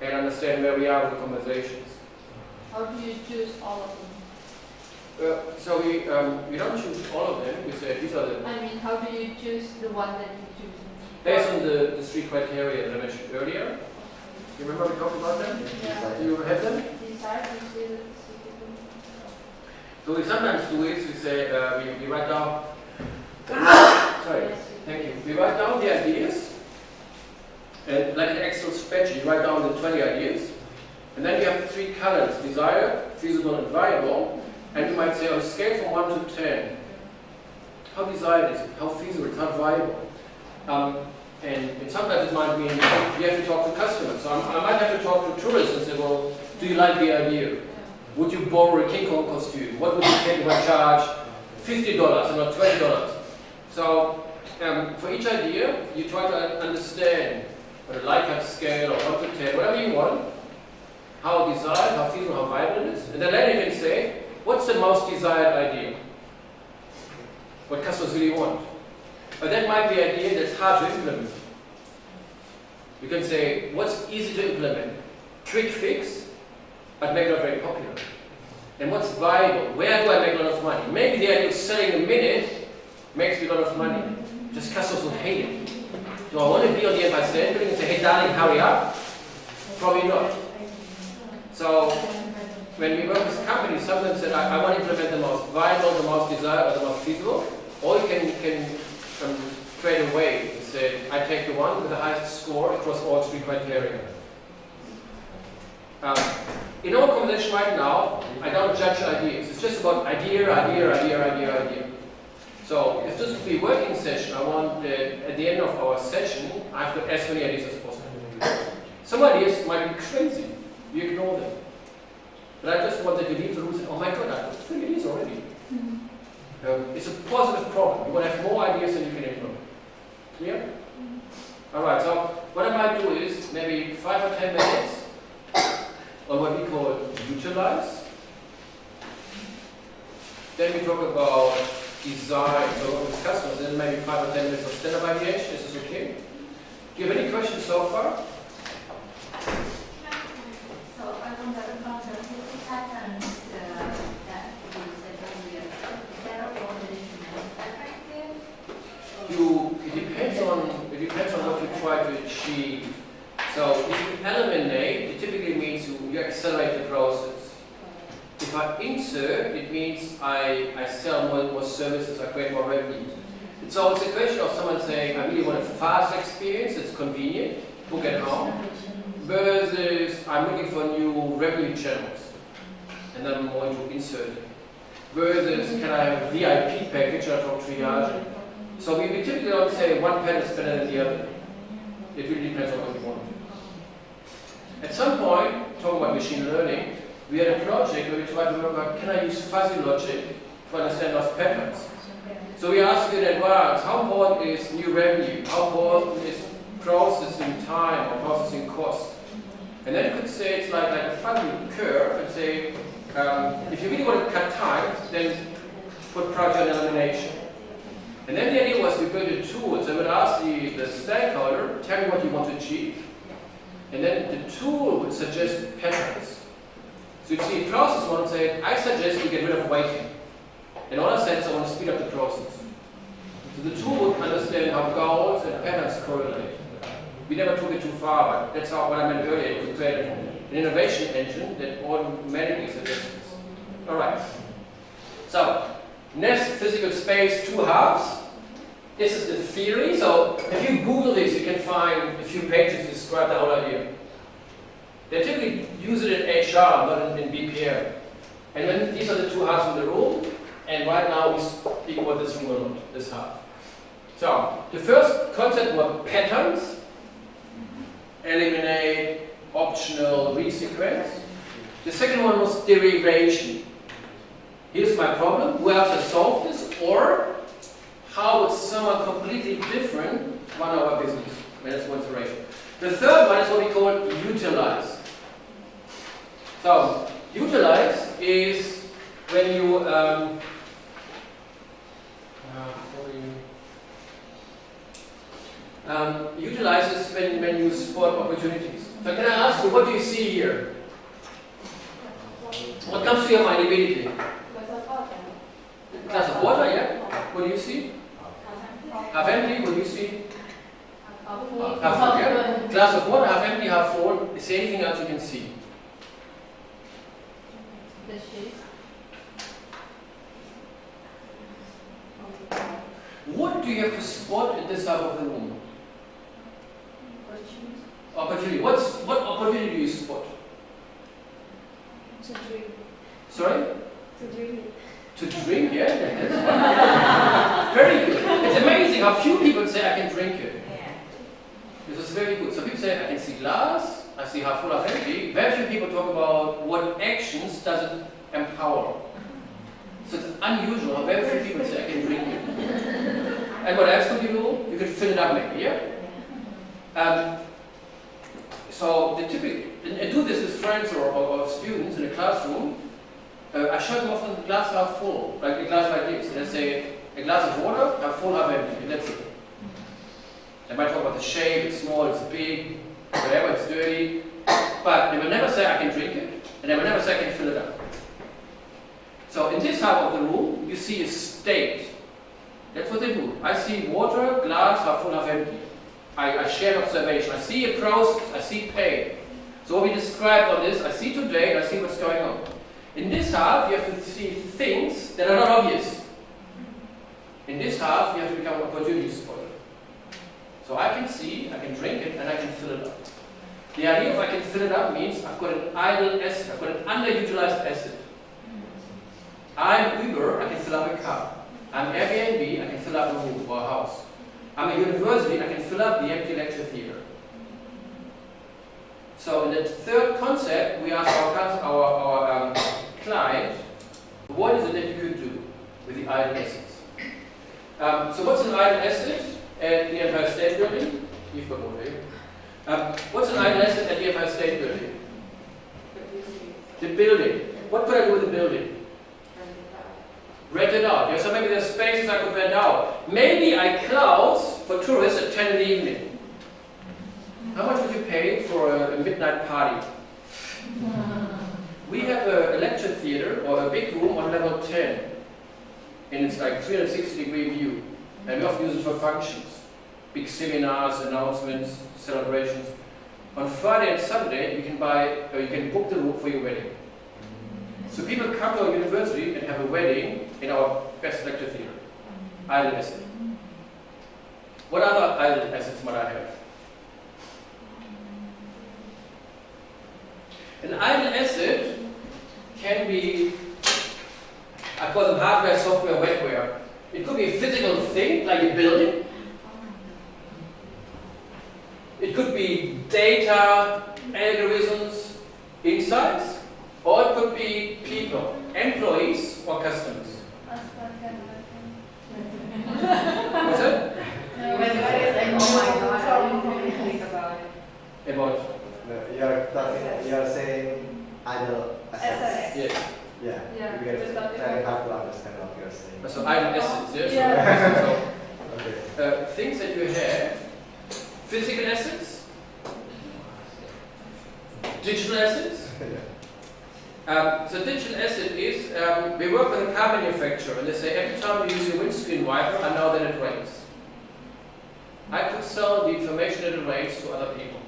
and understand where we are with the conversations. How do you choose all of them? So we don't choose all of them, we say these are the... I mean, how do you choose the one that you choose? Based on the 3 criteria that I mentioned earlier. You remember we talked about them? Yeah. Do you have them? Desire, So we sometimes do is we say we write down. Sorry, thank you. We write down the ideas, and like an Excel spreadsheet, you write down the 20 ideas, and then you have 3 columns: desired, feasible, and viable. And you might say on a scale from 1 to 10, how desired is it? How feasible? How viable? And sometimes it might mean you have to talk to customers. So I might have to talk to tourists and say, well, do you like the idea? Would you borrow a King Kong costume? What would you take if I charge $50 and not $20? So for each idea, you try to understand on a Likert scale or 1 to 10, whatever you want, how desired, how feasible, how viable it is. And then later you can say, what's the most desired idea? What customers really want. But that might be an idea that's hard to implement. You can say, what's easy to implement? Quick fix, but maybe not very popular. And what's viable? Where do I make a lot of money? Maybe the idea of selling a minute makes me a lot of money. Just customers will hate it. Do I want to be on the Empire State Building and say, hey darling, hurry up? Probably not. So when we work with companies, sometimes say, I want to implement the most viable, the most desired, or the most feasible. Or you can trade away and say, I take the one with the highest score across all 3 criteria. In our conversation right now, I don't judge ideas. It's just about idea. So if this would be a working session, I want at the end of our session, I have to as many ideas as possible. Some ideas might be crazy. You ignore them. But I just wanted to leave the room and say, oh my God, I've got 3 ideas already. It's a positive problem. You want to have more ideas than you can implement. Clear? Alright, so what I might do is maybe 5 or 10 minutes on what we call utilize. Then we talk about design, so with customers, then maybe 5 or 10 minutes of standard ideation. Is this okay? Do you have any questions so far? So I wonder about the patterns that you said earlier. Is that all the different effective? It depends on what you try to achieve. So if you eliminate, it typically means you accelerate the process. If I insert, it means I sell more services, I create more revenue. So it's a question of someone saying, I really want a fast experience, it's convenient, book at home, versus I'm looking for new revenue channels, and then I'm more into inserting. Versus, can I have a VIP package or talk triage? So we typically don't say one pen is better than the other. It really depends on what you want. At some point, talking about machine learning, we had a project where we tried to work out, can I use fuzzy logic to understand those patterns? So we asked in advance, how important is new revenue? How important is processing time or processing cost? And then you could say it's like a fuzzy curve and say, if you really want to cut time, then put priority on elimination. And then the idea was we built a tool, so I would ask the stakeholder, tell me what you want to achieve. And then the tool would suggest patterns. So you see, process one and say, I suggest we get rid of waiting. In other sense, I want to speed up the process. So the tool would understand how goals and patterns correlate. We never took it too far, but that's how what I meant earlier, to create an innovation engine that automatically suggests this. All right. So, Nestt physical space, 2 halves. This is the theory. So if you Google this, you can find a few pages to describe the whole idea. They typically use it in HR, not in BPM. And then these are the two halves of the room. And right now we speak about this room a lot, this half. So the first concept were patterns, eliminate, optional, resequence. The second one was derivation. Here's my problem. Who else has solved this? Or how would someone completely different run our business? That's one iteration. The third one is what we call utilize. So utilize is when you utilize is when you spot opportunities. So can I ask you, what do you see here? What comes to your mind immediately? Glass of water, yeah? What do you see? Half empty, what do you see? Half full, yeah? Glass of water, half empty, half full. Is there anything else you can see? The shape. What do you have to spot in this half of the room? Opportunity. What opportunity do you spot? To drink. Sorry? To drink. To drink, yeah? That's very good. It's amazing how few people say I can drink it. This is very good. So people say I can see glass, I see half full, half empty. Very few people talk about what actions does it empower. So it's unusual how very few people say I can drink it. And what else could you do? You could fill it up maybe, yeah? So the typical, and do this with friends or students in a classroom. I show them often the glass half full, like a glass like this. And I say, a glass of water, half full, half empty, and that's it. They might talk about the shape, it's small, it's big, whatever, it's dirty. But they will never say I can drink it, and they will never say I can fill it up. So in this half of the room, you see a state. That's what they do. I see water, glass, half full, half empty. I share observation. I see a process, I see pain. So what we described on this, I see today and I see what's going on. In this half, you have to see things that are not obvious. In this half, you have to become an opportunity spotter. So I can see, I can drink it, and I can fill it up. The idea of I can fill it up means I've got an idle asset, I've got an underutilized asset. I'm Uber, I can fill up a car. I'm Airbnb, I can fill up a room or a house. I'm a university, I can fill up the empty lecture theater. So in the third concept, we ask our client, what is it that you could do with the idle assets? So what's an idle asset at the Empire State Building? You've got more here. What's an idle asset at the Empire State Building? The building. What could I do with the building? Rent it out. Yeah, so maybe there's spaces I could rent out. Maybe I close for tourists at 10 in the evening. How much would you pay for a midnight party? We have a lecture theater or a big room on level 10. And it's like 360-degree view. And we often use it for functions. Big seminars, announcements, celebrations. On Friday and Sunday, you can book the room for your wedding. So people come to our university and have a wedding in our best lecture theater. Idle asset. What other idle assets might I have? An idle asset can be, I call them hardware, software, webware. It could be a physical thing, like a building. It could be data, algorithms, insights, or it could be people, employees or customers. What's it? About? You're saying idle assets. Yes. Yeah. Yeah, Because just talking I have to understand what you're saying. So idle assets, yes. Yeah. Okay. Things that you have, physical assets, digital assets. So digital asset is, we work with a car manufacturer and they say every time you use your windscreen wiper, I know that it rains. I could sell the information that it rains to other people.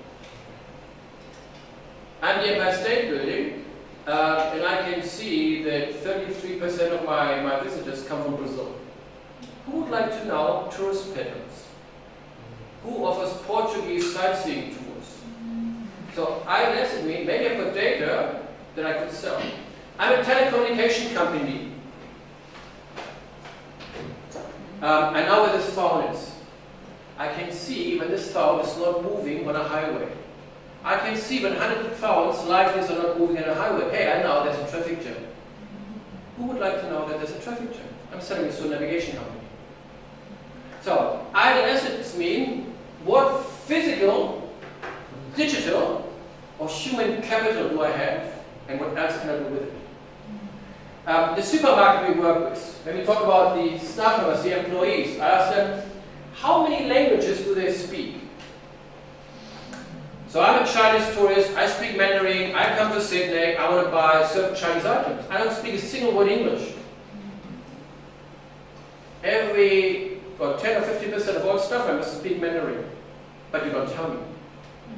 I'm the Empire State Building, and I can see that 33% of my visitors come from Brazil. Who would like to know tourist patterns? Who offers Portuguese sightseeing tours? So idle asset means maybe I've got data that I could sell. I'm a telecommunication company. I know where this phone is. I can see when this phone is not moving on a highway. I can see when 100 phones like this are not moving on a highway. Hey, I know there's a traffic jam. Who would like to know that there's a traffic jam? I'm selling this to a navigation company. So, idle assets mean what physical, digital, or human capital do I have, and what else can I do with it? The supermarket we work with, when we talk about the staff members, the employees, I ask them, how many languages do they speak? So I'm a Chinese tourist, I speak Mandarin, I come to Sydney, I want to buy certain Chinese items. I don't speak a single word English. Every 10 or 50% of all staff members speak Mandarin, but you don't tell me.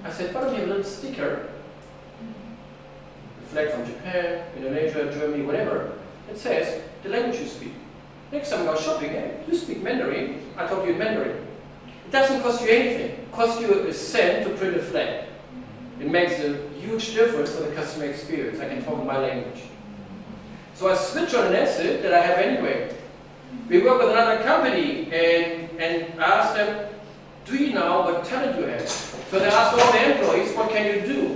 I said, why don't you have a little sticker, a flag from Japan, Indonesia, Germany, whatever, it says the language you speak. Next time I go shopping, hey, you speak Mandarin, I talk to you in Mandarin. It doesn't cost you anything. It costs you a cent to print a flag. It makes a huge difference for the customer experience. I can talk my language. So I switch on an asset that I have anyway. We work with another company and ask them, do you know what talent you have? So they ask all the employees, what can you do?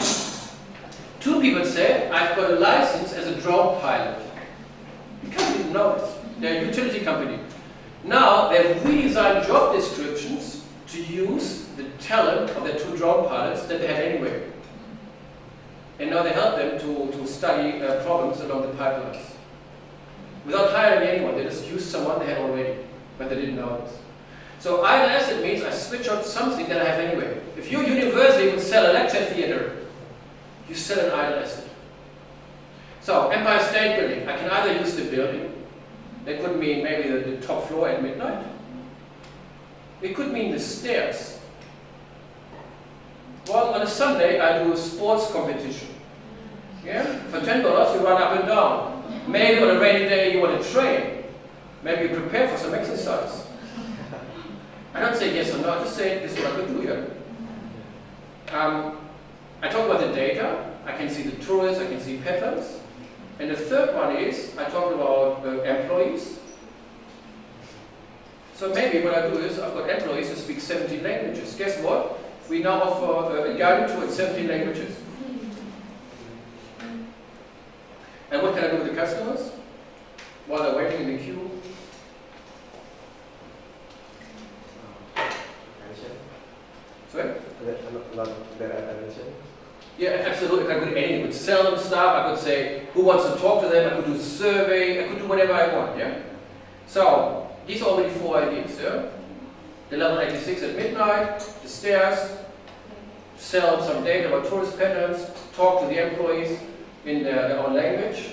2 people said, I've got a license as a drone pilot. The company didn't know this. They're a utility company. Now they've redesigned job descriptions to use the talent of the 2 drone pilots that they had anyway. And now they help them to study problems along the pipelines. Without hiring anyone, they just used someone they had already, but they didn't know this. So idle asset means I switch on something that I have anyway. If your university would sell a lecture theater, you sell an idle asset. So Empire State Building, I can either use the building. That could mean maybe the top floor at midnight. It could mean the stairs. Well, on a Sunday, I do a sports competition. Yeah? For $10, you run up and down. Maybe on a rainy day, you want to train. Maybe you prepare for some exercise. I don't say yes or no, I just say this is what I could do here. I talk about the data. I can see the tourists, I can see patterns. And the third one is, I talk about employees. So maybe what I do is, I've got employees who speak 17 languages. Guess what? We now offer a guided tour in 17 languages. And what can I do with the customers? While they're waiting in the queue? Sorry? Their attention. Yeah, absolutely. I could do anything. I could sell them stuff. I could say who wants to talk to them. I could do a survey. I could do whatever I want. Yeah. So these are already 4 ideas. Yeah. The level 86 at midnight. The stairs. Sell some data about tourist patterns. Talk to the employees in their own language,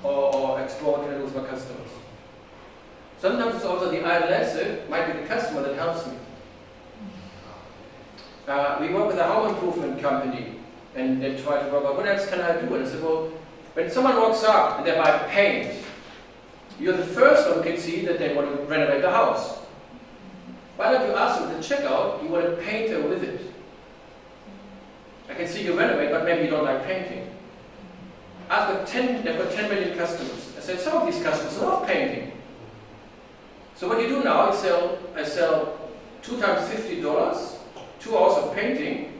or explore what can I do with my customers. Sometimes it's also the idle asset. Might be the customer that helps me. We work with a home improvement company. And they try to work out, what else can I do? And I said, well, when someone walks up and they buy paint, you're the first one who can see that they want to renovate the house. Why don't you ask them at the checkout, you want a painter with it? I can see you renovate, but maybe you don't like painting. They've got 10 million customers. I said, some of these customers love painting. So what you do now, I sell 2 times $50, 2 hours of painting.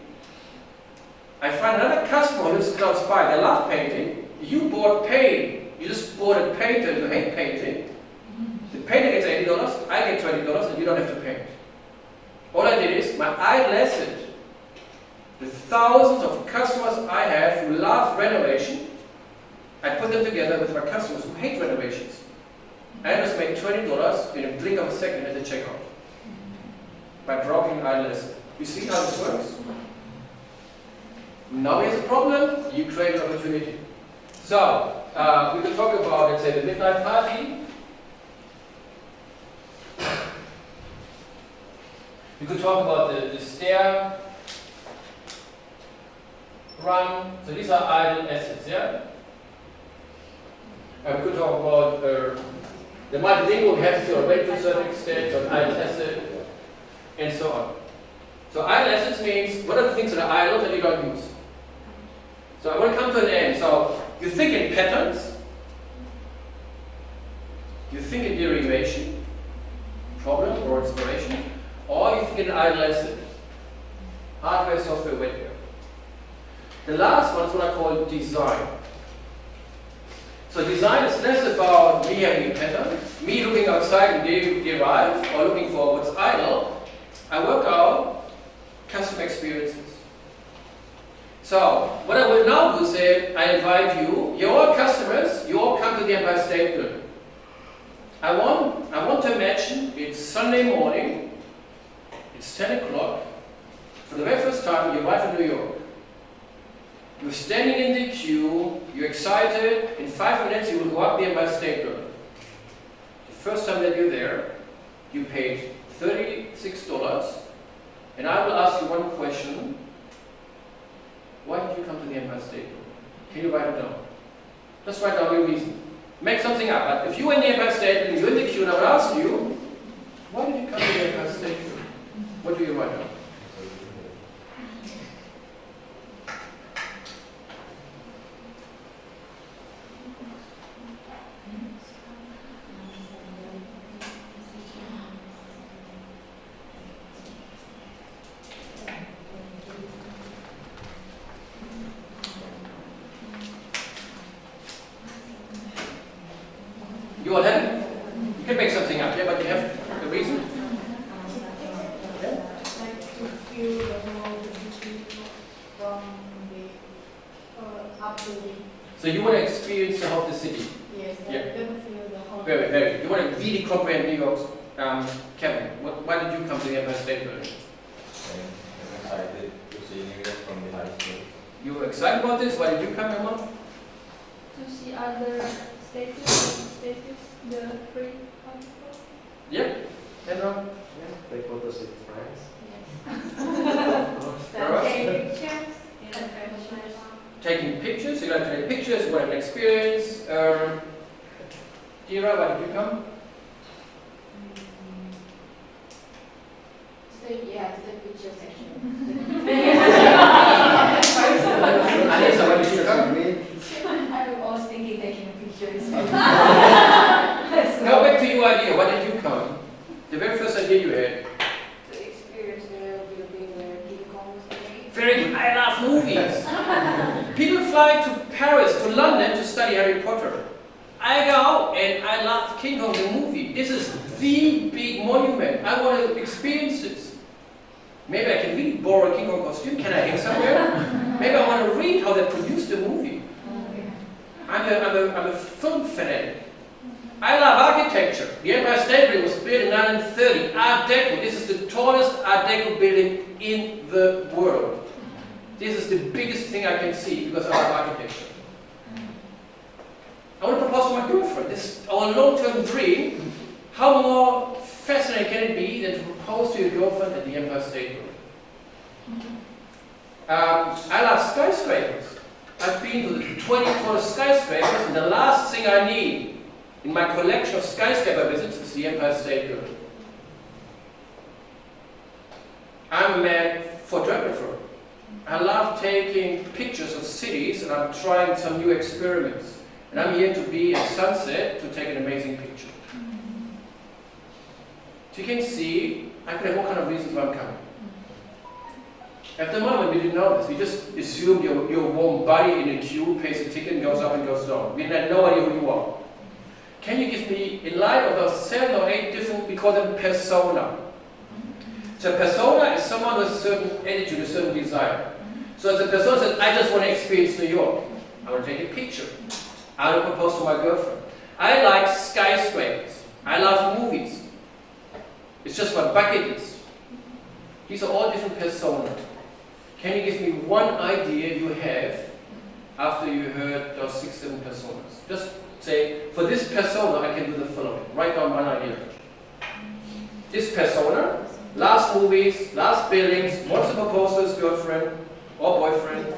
I find another customer who lives close by, they love painting. You bought paint. You just bought a painter who hate painting. The painter gets $80, I get $20, and you don't have to paint. All I did is, my idle asset, the thousands of customers I have who love renovation, I put them together with my customers who hate renovations. I just made $20 in a blink of a second at the checkout. By brokering idle asset. You see how this works? Now he has a problem, you create an opportunity. So, we could talk about, let's say, the midnight party. We could talk about the stair run. So these are idle assets, yeah? We could talk about The multilingual has to already to a certain extent, so idle asset, and so on. So idle assets means what are the things that are idle that you don't use? So I want to come to an end. So you think in patterns, you think in derivation, problem or inspiration, or you think in idle asset, hardware, software, wetware. The last one is what I call design. So design is less about me having a pattern, me looking outside and derive, or looking for what's idle. I work out customer experiences. So what I will now do is say, I invite you, you're all customers, you all come to the Empire State Building. I want to imagine it's Sunday morning, it's 10 o'clock, for the very first time you arrive in New York. You're standing in the queue, you're excited, in 5 minutes you will go up the Empire State Building. The first time that you're there, you paid $36, and I will ask you one question. Why did you come to the Empire State Building? Can you write it down? Just write down your reason. Make something up. But if you were in the Empire State Building, you're in the queue, and I would ask you, why did you come to the Empire State Building? What do you write down? You all have it? You can make something up, yeah, but you have the reason? Like to feel the whole city from the upbuilding. So you want to experience the whole city? Yes, Yeah. then feel the whole. Very, very. You want to really comprehend New York's. Kevin, why did you come to the Empire State Building? I'm excited to see New York from the high school. You were excited about this? Why did you come, Emma? To see other statues, the free control. Yeah, Emma? Yeah, take photos with friends. Taking pictures in a fashion. Taking pictures, you like to take pictures, you want an experience. Kira, why did you come? To the picture section. Anissa, why did you come? I was thinking taking pictures. Go back to your idea. Why did you come? The very first idea you had. To experience the building where King Kong was made. Very good. I love movies. People fly to Paris, to London to study Harry Potter. I go and I love King Kong the movie. This is the big monument. I want to experience this. Maybe I can really borrow a King Kong costume. Can I hang somewhere? Maybe I want to read how they produced the movie. I'm a film fanatic. I love architecture. The Empire State Building was built in 1930. Art Deco. This is the tallest Art Deco building in the world. This is the biggest thing I can see because I love architecture. I want to propose to my girlfriend. This is our long-term dream. How more fascinating can it be than to propose to your girlfriend at the Empire State Building? I love skyscrapers. I've been to the 20 tallest skyscrapers, and the last thing I need in my collection of skyscraper visits is the Empire State Building. I'm a mad photographer. I love taking pictures of cities, and I'm trying some new experiments. And I'm here to be at sunset to take an amazing picture. So you can see, I could have all kind of reasons why I'm coming. At the moment, we didn't know this. We just assumed your warm body in a queue, pays a ticket, and goes up and goes down. We had no idea who you are. Can you give me, in light of those 7 or 8 different, we call them persona. So a persona is someone with a certain attitude, a certain desire. So as a persona says, I just want to experience New York. I want to take a picture. I want to propose to my girlfriend. I like skyscrapers. I love movies. It's just my bucket list. These are all different personas. Can you give me one idea you have after you heard those 6, 7 personas? Just say, for this persona, I can do the following. Write down one idea. This persona, loves movies, loves buildings, wants to propose to his girlfriend or boyfriend,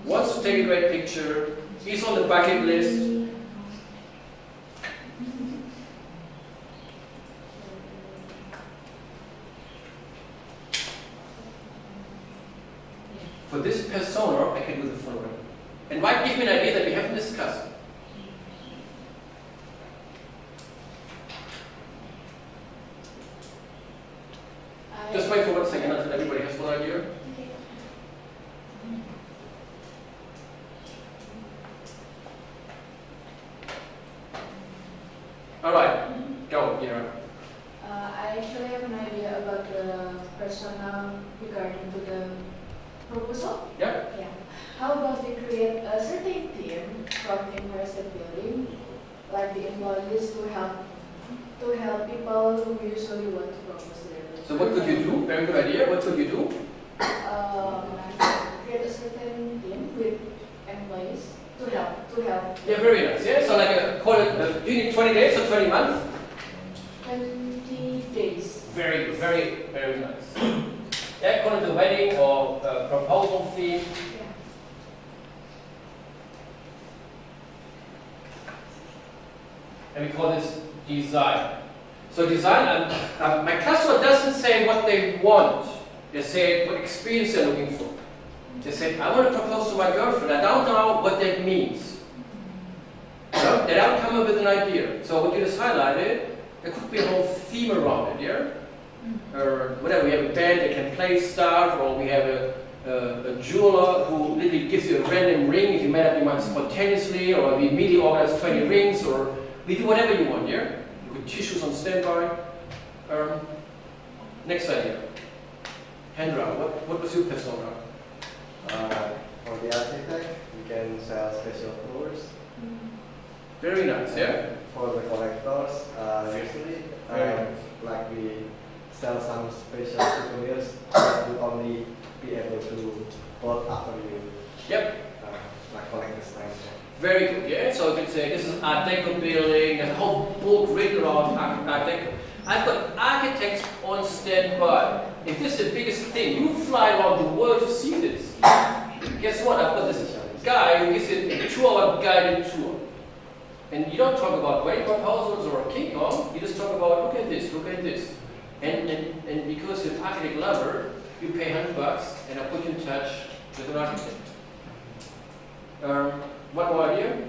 wants to take a great picture, he's on the bucket list. For this persona, I can do the following. And why give me an idea that we haven't discussed? Just wait for 1 second until everybody has one idea. All right, go, Ira. I actually have an idea about the persona regarding to the proposal. Yeah. Yeah. How about we create a certain team from Empire State Building, like the employees to help people who usually want to propose their. So what could you do? Very good idea. What could you do? Create a certain team with employees to help. Yeah, very nice. Yeah, so like call it. Do you need 20 days or 20 months? 20 days. Very, very, very nice. Yeah, call it a wedding or a proposal fee. Yeah. And we call this design. So design, my customer doesn't say what they want. They say what experience they're looking for. They say, I want to propose to my girlfriend. I don't know what that means. So they don't come up with an idea. So what you just highlighted, there could be a whole theme around it, yeah? Or whatever, we have a band that can play stuff, or we have a jeweler who literally gives you a random ring if you made up your mind spontaneously, or we immediately organize 20 rings, or we do whatever you want, yeah? You put tissues on standby. Next idea. Hendra, what was your persona? For the architect, we can sell special tours. Very nice, yeah? For the collectors, usually, like we sell some special souvenirs that will only be able to bought after you. Yep. Like collector's items. Very good, yeah? So you could say this is Art Deco building, there's a whole book written around Art Deco. I've got architects on standby. If this is the biggest thing, you fly around the world to see this. Guess what? I've got this guy who gives it a 2-hour guided tour. And you don't talk about wedding proposals or a King Kong, you just talk about look at this, look at this. And because you're an architect lover, you pay $100 and I put you in touch with an architect. One more idea?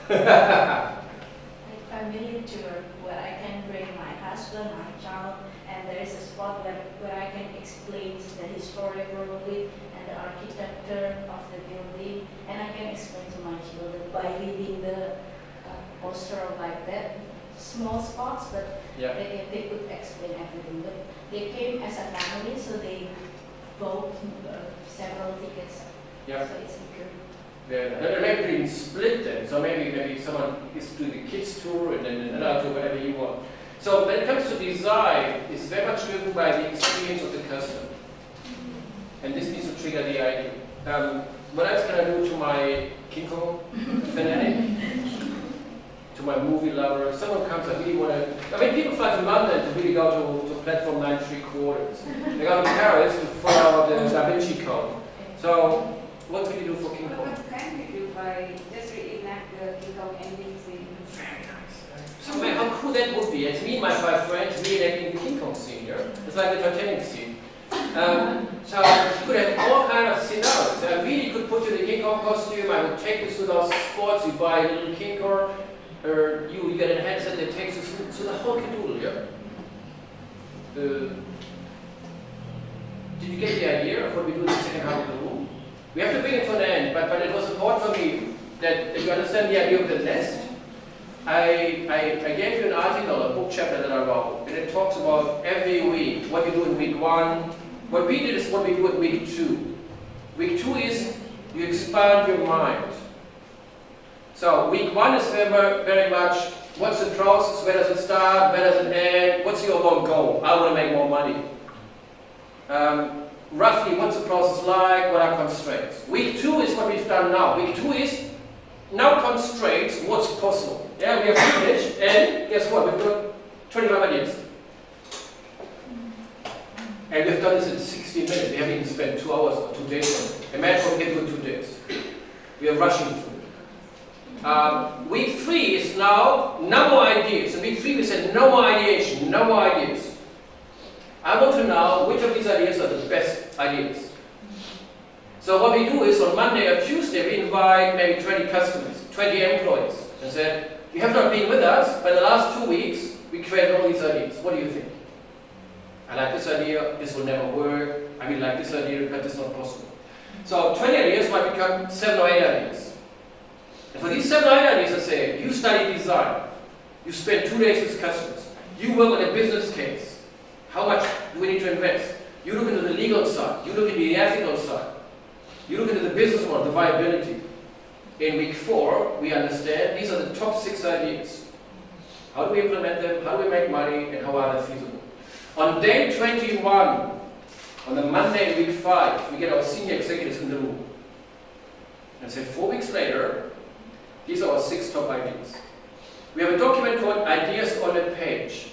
Like family tour where I can bring my husband, my child, and there is a spot where I can explain the historical building and the architecture of the building, and I can explain to my children by reading the poster like that. Small spots, but Yeah. they could explain everything. But they came as a family, so they bought several tickets. Yeah. So it's bigger. Yeah. Maybe you can split them. So maybe someone is doing the kids tour and then another tour, whatever you want. So when it comes to design, it's very much driven by the experience of the customer. And this needs to trigger the idea. What else can I do to my King Kong fanatic? To my movie lover? Someone comes, I really want to... I mean, people fly to London to really go to platform 9 3/4. They go to Paris to follow the Da Vinci Code. So, what can you do for King Kong? What can we do by just reenact the King Kong ending scene? Very nice. So, man, how cool that would be. It's me and my 5 friends reenacting the King Kong scene here. It's like the Titanic scene. So you could have all kind of scenarios. I really could put you in the King Kong costume. I would take you to those spots. You buy a little King Kong, or you get a headset that takes you to the whole cadoodle. Yeah. Did you get the idea of what we do in the second half of the room? We have to bring it to an end, but it was important for me that you understand the idea of the Nestt. I gave you an article, a book chapter that I wrote, and it talks about every week, what you do in week 1. What we did is what we do in week 2. Week 2 is you expand your mind. So week 1 is very much, what's the process, where does it start, where does it end, what's your long goal? I want to make more money. Roughly, what's the process like, what are constraints? Week 2 is what we've done now. Week 2 is now constraints, what's possible. Yeah, we have finished, and guess what, we've got 25 ideas. And we've done this in 60 minutes. We haven't even spent 2 hours or 2 days on it. Imagine what we can do in 2 days. We are rushing through it. Week 3 is now no more ideas. In week 3 we said no more ideation, no more ideas. I want to know which of these ideas are the best ideas. So what we do is on Monday or Tuesday we invite maybe 20 customers, 20 employees, and said, you have not been with us, but in the last 2 weeks we created all these ideas. What do you think? I like this idea, this will never work. I really like this idea, but it's not possible. So 20 ideas might become 7 or 8 ideas. And for these 7 or 8 ideas, I say, you study design. You spend 2 days with customers. You work on a business case. How much do we need to invest? You look into the legal side. You look into the ethical side. You look into the business model, the viability. In week 4, we understand these are the top 6 ideas. How do we implement them? How do we make money? And how are they feasible? On day 21, on the Monday in week 5, we get our senior executives in the room. And say 4 weeks later, these are our 6 top ideas. We have a document called Ideas on a Page.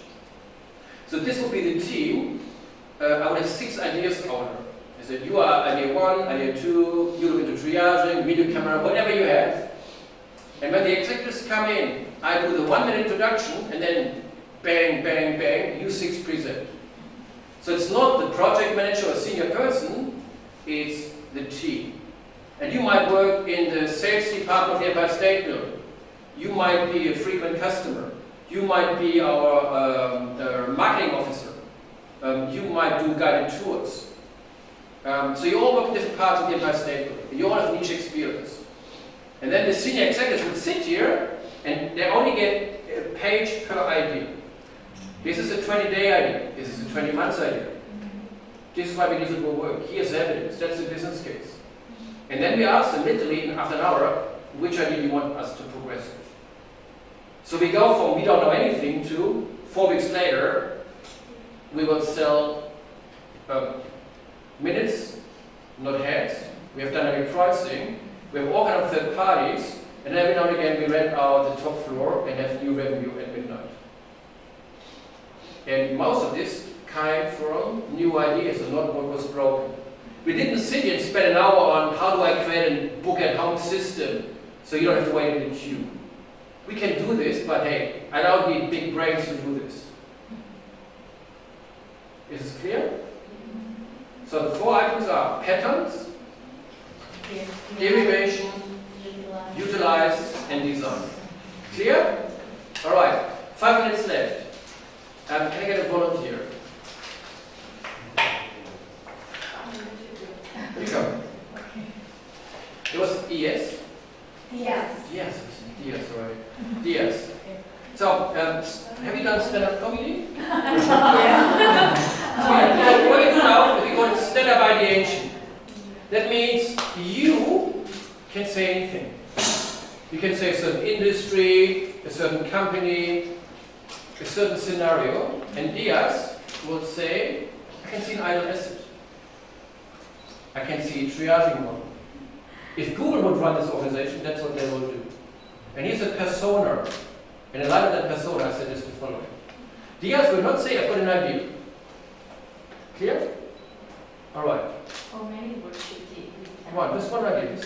So this will be the team. I would have 6 ideas owner. I said, you are idea 1, idea 2, you look into triaging, video camera, whatever you have. And when the executives come in, I do the 1-minute introduction and then bang, bang, bang, you 6 present. So it's not the project manager or senior person, it's the team. And you might work in the sales department of the Empire State Building. You might be a frequent customer. You might be our marketing officer. You might do guided tours. So you all work in different parts of the Empire State Building. You all have niche experience. And then the senior executives would sit here and they only get a page per idea. This is a 20-day idea. This is a 20-month idea. This is why we believe it will work. Here's evidence. That's the business case. And then we ask them literally after an hour, which idea you want us to progress with. So we go from we don't know anything to 4 weeks later, we will sell minutes, not heads. We have dynamic pricing. We have all kind of third parties. And every now and again, we rent out the top floor and have new revenue at midnight. And most of this came from new ideas and not what was broken. We didn't sit here and spend an hour on how do I create a book-at-home system so you don't have to wait in the queue. We can do this, but hey, I don't need big brains to do this. Is this clear? So the 4 items are patterns, derivation, utilize, and design. Clear? All right, 5 minutes left. Can I get a volunteer? You come. It was ES? Yes. Yes, Diaz, right. Diaz. So, have you done stand-up comedy? Yeah. So what we do now is we call it stand-up ideation. That means you can say anything. You can say a certain industry, a certain company, a certain scenario, and Diaz will say, I can see an idle asset. I can see a triaging one. If Google would run this organization, that's what they will do. And he's a persona. And in light of that persona, I said is the following. Diaz will not say, I've got an idea. Clear? Alright. How many words should he? One, just one idea.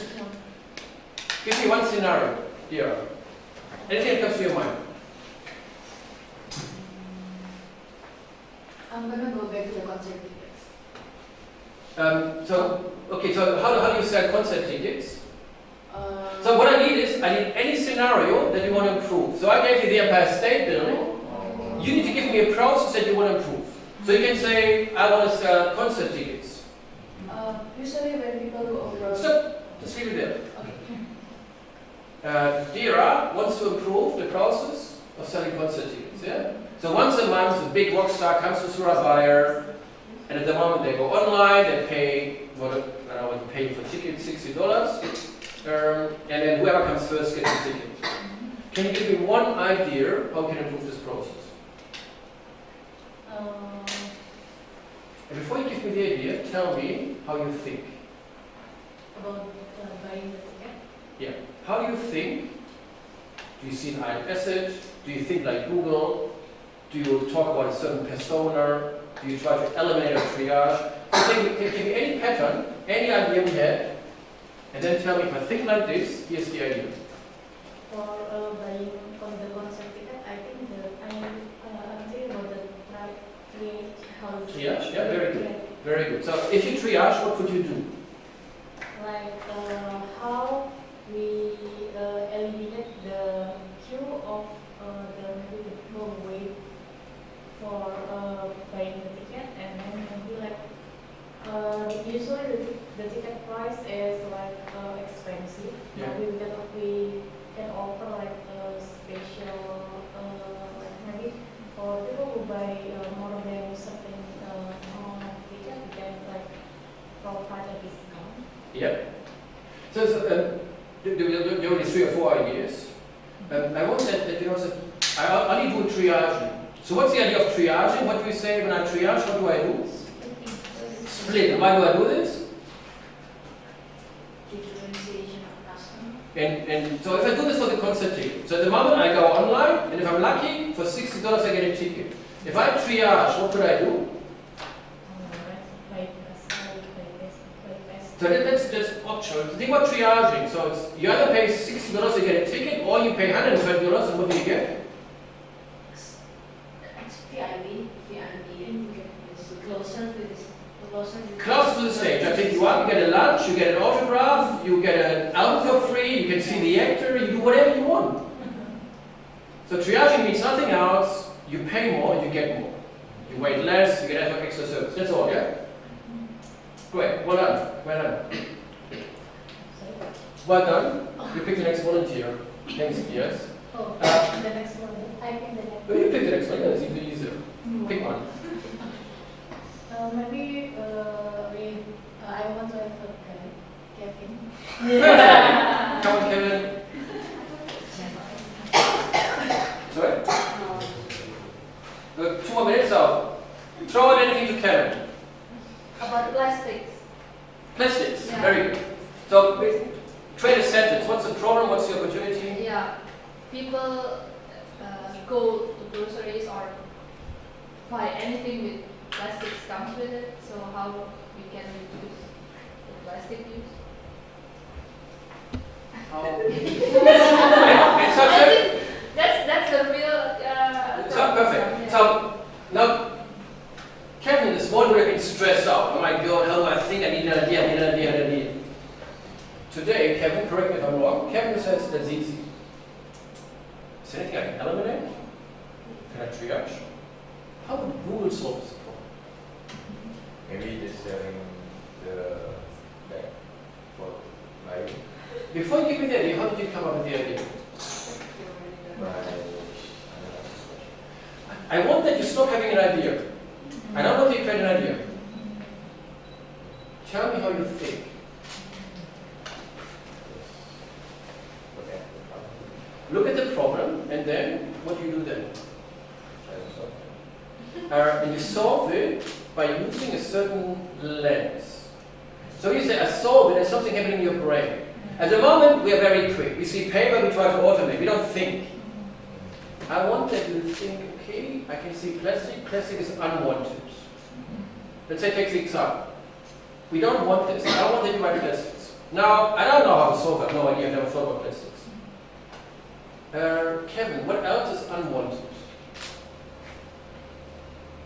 Give me one scenario, Diaz. Anything that comes to your mind. I'm gonna go back to the concert tickets. So how do you sell concert tickets? So what I need is, I need any scenario that you want to improve. So I gave you the Empire State Building. You need to give me a process that you want to improve. So you can say, I want to sell concert tickets. Usually when people go over... Stop, just leave it there. Okay. Dira wants to improve the process of selling concert tickets, yeah? So once a month, a big rock star comes to Surabaya, and at the moment they go online, they pay, pay for tickets, $60. And then whoever comes first gets a ticket. Can you give me one idea how we can improve this process? And before you give me the idea, tell me how you think. About buying the ticket? Yeah. How do you think? Do you see an idle asset? Do you think like Google? Do you talk about a certain persona? Do you try to eliminate a triage? So can you give me any pattern, any idea we had, and then tell me if I think like this, here's the idea. For buying on the concert ticket, I think I'm thinking about the triage. Triage? Yeah, very good. Very good. So if you triage, what could you do? like how we eliminate the queue of maybe the people wait for buying the ticket, and then maybe like usually the ticket price is like expensive. Yeah. We can offer like a special like maybe for people who buy more than certain amount of ticket, we can like provide a discount. Yep. So, there were 3 or 4 ideas. I want that you know, I only do triaging. So what's the idea of triaging? What do we say when I triage? What do I do? Split. And why do I do this? Differentiation of customer. And so if I do this for the concert ticket, so at the moment I go online, and if I'm lucky, for $60 I get a ticket. If I triage, what could I do? So that's optional. The thing about triaging, so it's, you either pay $60 to get a ticket, or you pay $120, and what do you get? VIP is closer to this. Close to the stage. I take you up, you get a lunch, you get an autograph, you get an album for free, you can see the actor, you do whatever you want. So triaging means nothing else. You pay more, you get more. You wait less, you get extra service. That's all, yeah? Great, well done. Well done. Well done. You pick the next volunteer. Thanks, yes. Oh, the next one. I think the next Well, you pick the next one, yeah, it's even easier. Pick one. Maybe I want to have Kevin. Come on, Kevin. Sorry? 2 more minutes out. Throw out anything to Kevin. About plastics. Plastics, Yeah. very good. So, trade a sentence. What's the problem? What's the opportunity? Yeah, people go to groceries or buy anything with plastics comes with it. So how we can reduce the plastic use? How? I think that's the real. It's not perfect. Yeah. So now, Kevin this morning would have been stressed out. Oh my God, how do I think? I need an idea. Today, Kevin, correct me if I'm wrong, Kevin says that's easy. Is there anything I can eliminate? Can I triage? How would Google solve this problem? Maybe just selling the bag for like Before you give me the idea, how did you come up with the idea? I want that you stop having an idea. I don't want you to create an idea. Tell me how you think. Look at the problem, and then what do you do then? And you solve it by using a certain lens. So you say, I solve it, there's something happening in your brain. At the moment, we are very quick. We see paper, we try to automate. We don't think. I want that you think, okay, I can see plastic. Plastic is unwanted. Let's say, take the example. We don't want this. I don't want that you buy plastics. Now, I don't know how to solve it. I have no idea. I've never thought about plastics. Kevin, what else is unwanted?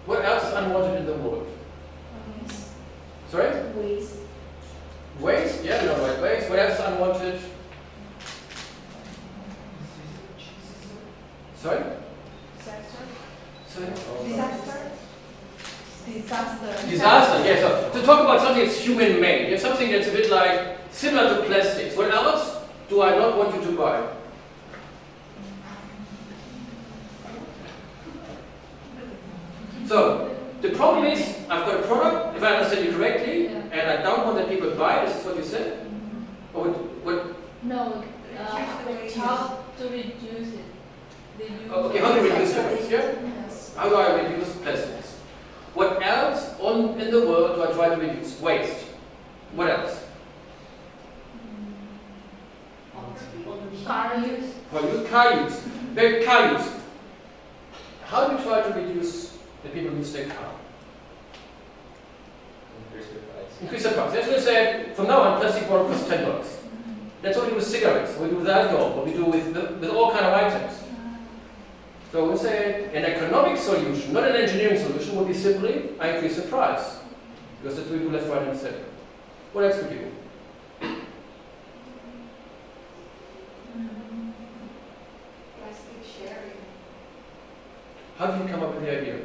What else is unwanted in the world? Sorry? Waste. Waste? Yeah, we don't like waste. What else is unwanted? Sorry? Sorry? Disaster, yes. So, to talk about something that's human-made, it's something that's a bit like similar to plastics. What else do I not want you to buy? So, the problem is, I've got a product, if I understand you correctly, Yeah. and I don't want that people buy, this is what you said? Or what? No, how to reduce it. The use Okay, of how do you reduce plastics. waste, yeah? Yes. How do I reduce plastics? What else in the world do I try to reduce? Waste. What else? Car use. Car use. Car use. How do you try to reduce the people who use their car? increase the price. Increase the price. As we said, from now on, plastic bottle costs $10. That's what we do with cigarettes, what we do with alcohol, what we do with all kind of items. So we say an economic solution, not an engineering solution, would be simply I increase the price. Because that's what we do left, right, and center. What else could you do? How did you come up with the idea?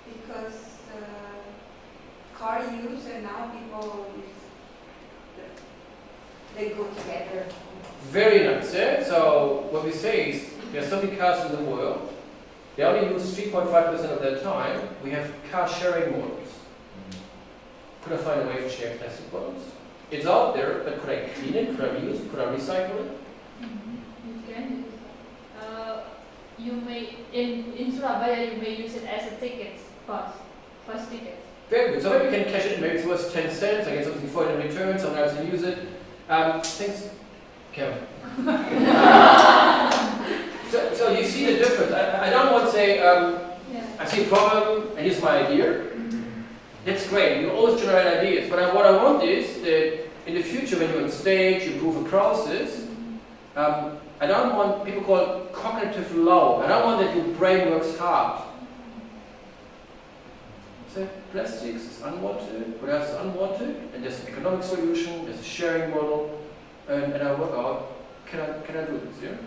Because car use and now people they go together. Very nice, yeah? So what we say is, there are so many cars in the world, they only use 3.5% of their time. We have car sharing models. Could I find a way to share plastic bottles? It's out there, but could I clean it? Could I reuse it? Could I recycle it? You can. You may in Surabaya you may use it as a ticket, bus ticket. Very good. So maybe we can cash it in. Maybe it's worth 10 cents. I get something for it in return. Someone else can use it. Thanks, Kevin. So you see the difference. I don't want to say, I see a problem and here's my idea. That's great. You always generate ideas. But what I want is that in the future, when you're on stage, you prove a process. I don't want, people call it cognitive load. I don't want that your brain works hard. So plastics is unwanted, what else is unwanted, and there's an economic solution, there's a sharing model, and I work out, can I do this, yeah?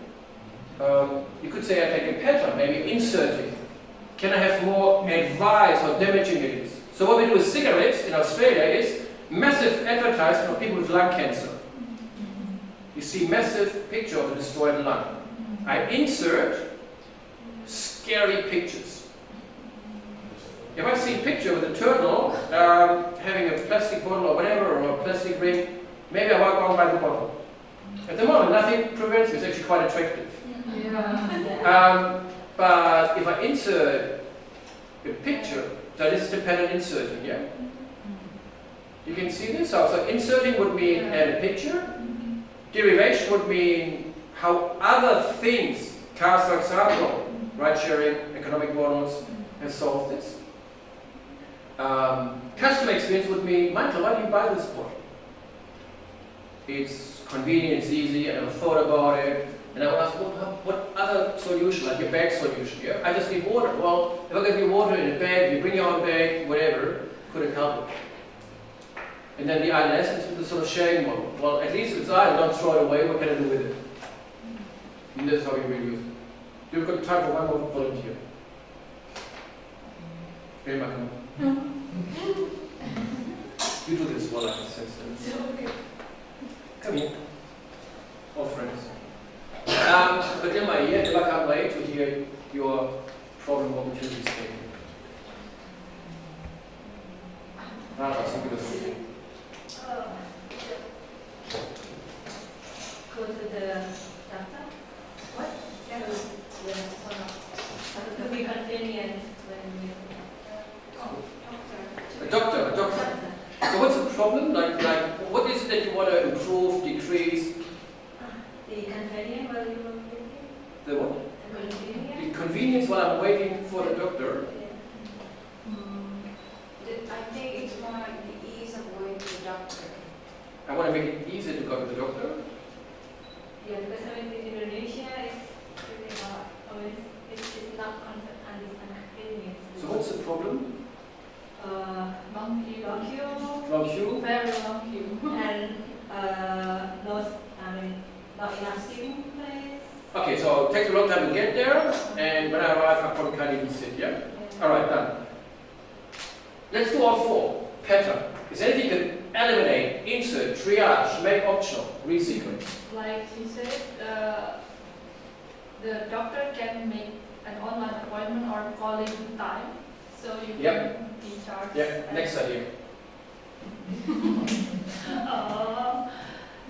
You could say I take a pattern, maybe inserting. Can I have more advice how damaging it is? So what we do with cigarettes in Australia is massive advertisement of people with lung cancer. You see massive picture of a destroyed lung. I insert scary pictures. If I see a picture with a turtle having a plastic bottle or whatever, or a plastic ring, maybe I walk on by the bottle. At the moment, nothing prevents it. It's actually quite attractive. But if I insert a picture, so this is the pattern inserting, yeah? You can see this. So inserting would mean add a picture. Derivation would mean how other things, cars for example, ride-sharing, economic models, have solved this. Customer experience would mean, Michael, why do you buy this bottle? It's convenient, it's easy, I never thought about it. And I would ask, what other solution, like your bag solution, yeah? I just need water. Well, if I give you water in a bag, you bring your own bag, whatever, could it help it? And then the idle is the sort of sharing model. Well, at least it's idle, don't throw it away, what can I do with it? And this is how we reuse it. You've got time for one more volunteer. Hey, Michael. You do this while I can sense it. Come here. All friends. But in my ear, I can't wait to hear your problem opportunity statement. Go to the doctor. What? To be convenient when you. A doctor. So what's the problem? Like, what is it that you want to improve, decrease? The convenience while you were waiting. The what? The convenience. The convenience while I'm waiting for the doctor. I think it's more like the ease of going to the doctor. I want to make it easy to go to the doctor. Yeah, because I mean, in Indonesia, it's really hard. It's not inconvenient. So what's the problem? Long queue. Long queue? Very long queue. And not enough sitting place. Okay, so it takes a long time to get there, and when I arrive, I probably can't even sit, yeah? Alright, done. Let's do all four. Pattern. Is there anything you can eliminate, insert, triage, make optional, resequence? Like you said, the doctor can make an online appointment or calling time, so you can be charged. Yeah, next idea.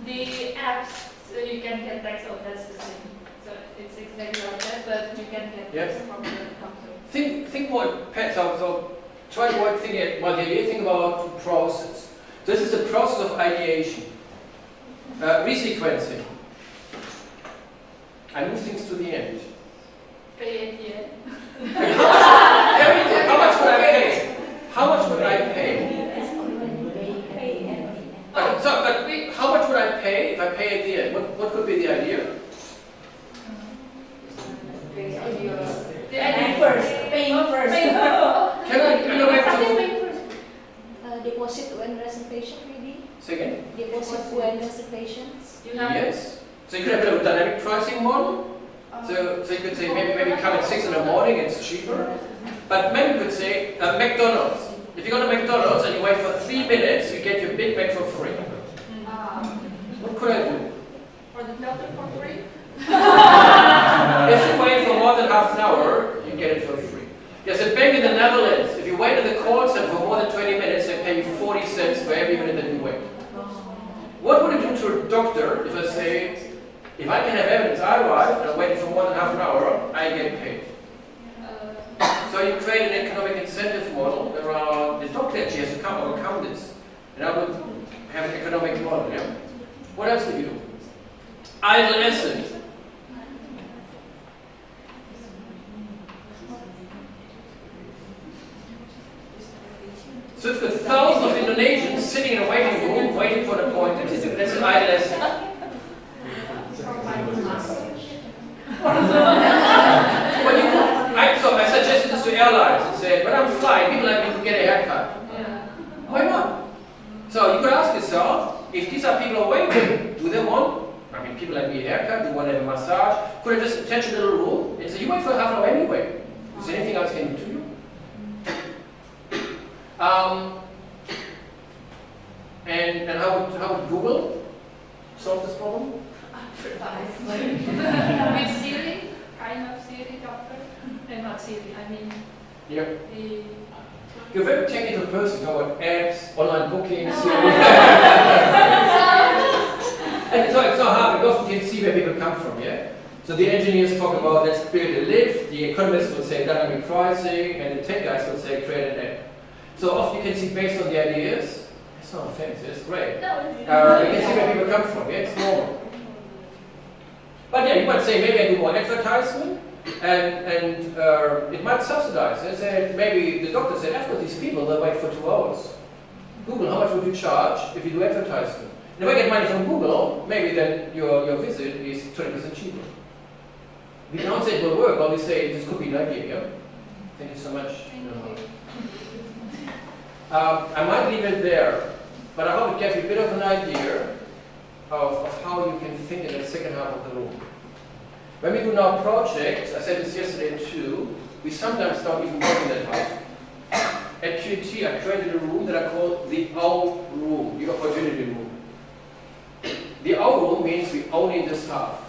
The apps, so you can get text. Oh, that's the same. So it's exactly like that, but you can get text from the computer. Think about pets. So try to work thinking about the idea. Think about the process. This is the process of ideation. Resequencing. I move things to the end. Pay at the end. How much would I pay? How much would I pay? But how much would I pay if I pay at the end? What could be the idea? The idea first. Paying first. Can I back to deposit when reservation, maybe? say again? Deposit when reservations. You have Yes. So you could have a dynamic pricing model. So you could say maybe come at 6 in the morning, it's cheaper. But maybe you could say McDonald's. If you go to McDonald's and you wait for 3 minutes, you get your Big Mac for free. What could I do? For the doctor for free? If you wait for more than half an hour, you get it for free. There's a bank in the Netherlands. If you wait at the call center for more than 20 minutes, they pay you 40 cents for every minute that you wait. What would it do to a doctor if I say, if I can have evidence I arrived and I waited for more than half an hour, I get paid? So you create an economic incentive model around the doctor actually has to overcome this. And I would have an economic model, yeah? What else would you do? Idle asset. So you've got thousands of Indonesians sitting in a waiting room waiting for an appointment. That's an idle asset. So I suggested this to airlines and said, when I'm flying, people like me to get a haircut. Why not? So you could ask yourself, if these are people waiting, do they want? I mean, people like me a haircut, do they want to have a massage? Could I just attach a little room and say, you wait for half an hour anyway? Is there anything else I can do to you? And how would Google solve this problem? With Siri, kind of Siri doctor. Not Siri, I mean Yep. the... You're a very technical person, you know about apps, online bookings. And it's not hard, we often can see where people come from, yeah? So the engineers talk about let's build a lift, the economists will say dynamic pricing, and the tech guys will say create an app. So often you can see based on the ideas, it's not offensive, it's great. You can see where people come from, yeah, it's normal. But yeah, you might say maybe I do more advertisement, and it might subsidize. And say maybe the doctor said, I've got these people, they'll wait for 2 hours. Google, how much would you charge if you do advertisement? And if I get money from Google, maybe then your visit is 20% cheaper. We can't say it will work, but we say this could be an idea, yeah? Thank you so much. I might leave it there, but I hope it gives you a bit of an idea of how you can think in the second half of the room. When we do now projects, I said this yesterday too, we sometimes don't even work in that half. At QT, I created a room that I call the O room, the opportunity room. The O room means we only in this half.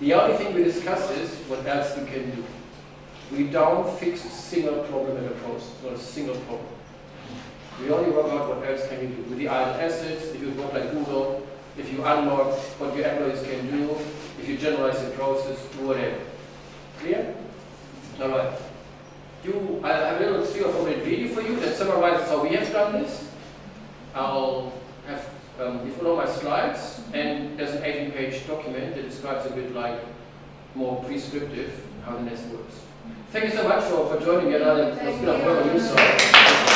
The only thing we discuss is what else we can do. We don't fix a single problem in the process, not a single problem. We only work out what else can you do. With the idle assets, if you work like Google, if you unlock what your employees can do, if you generalize the process, do whatever. Clear? Alright. I have a little 3 or 4 minute video for you that summarizes how we have done this. I'll have, you follow my slides, and there's an 18-page document that describes a bit like more prescriptive how the Nestt works. Thank you so much for joining me. Another bit of work on your side.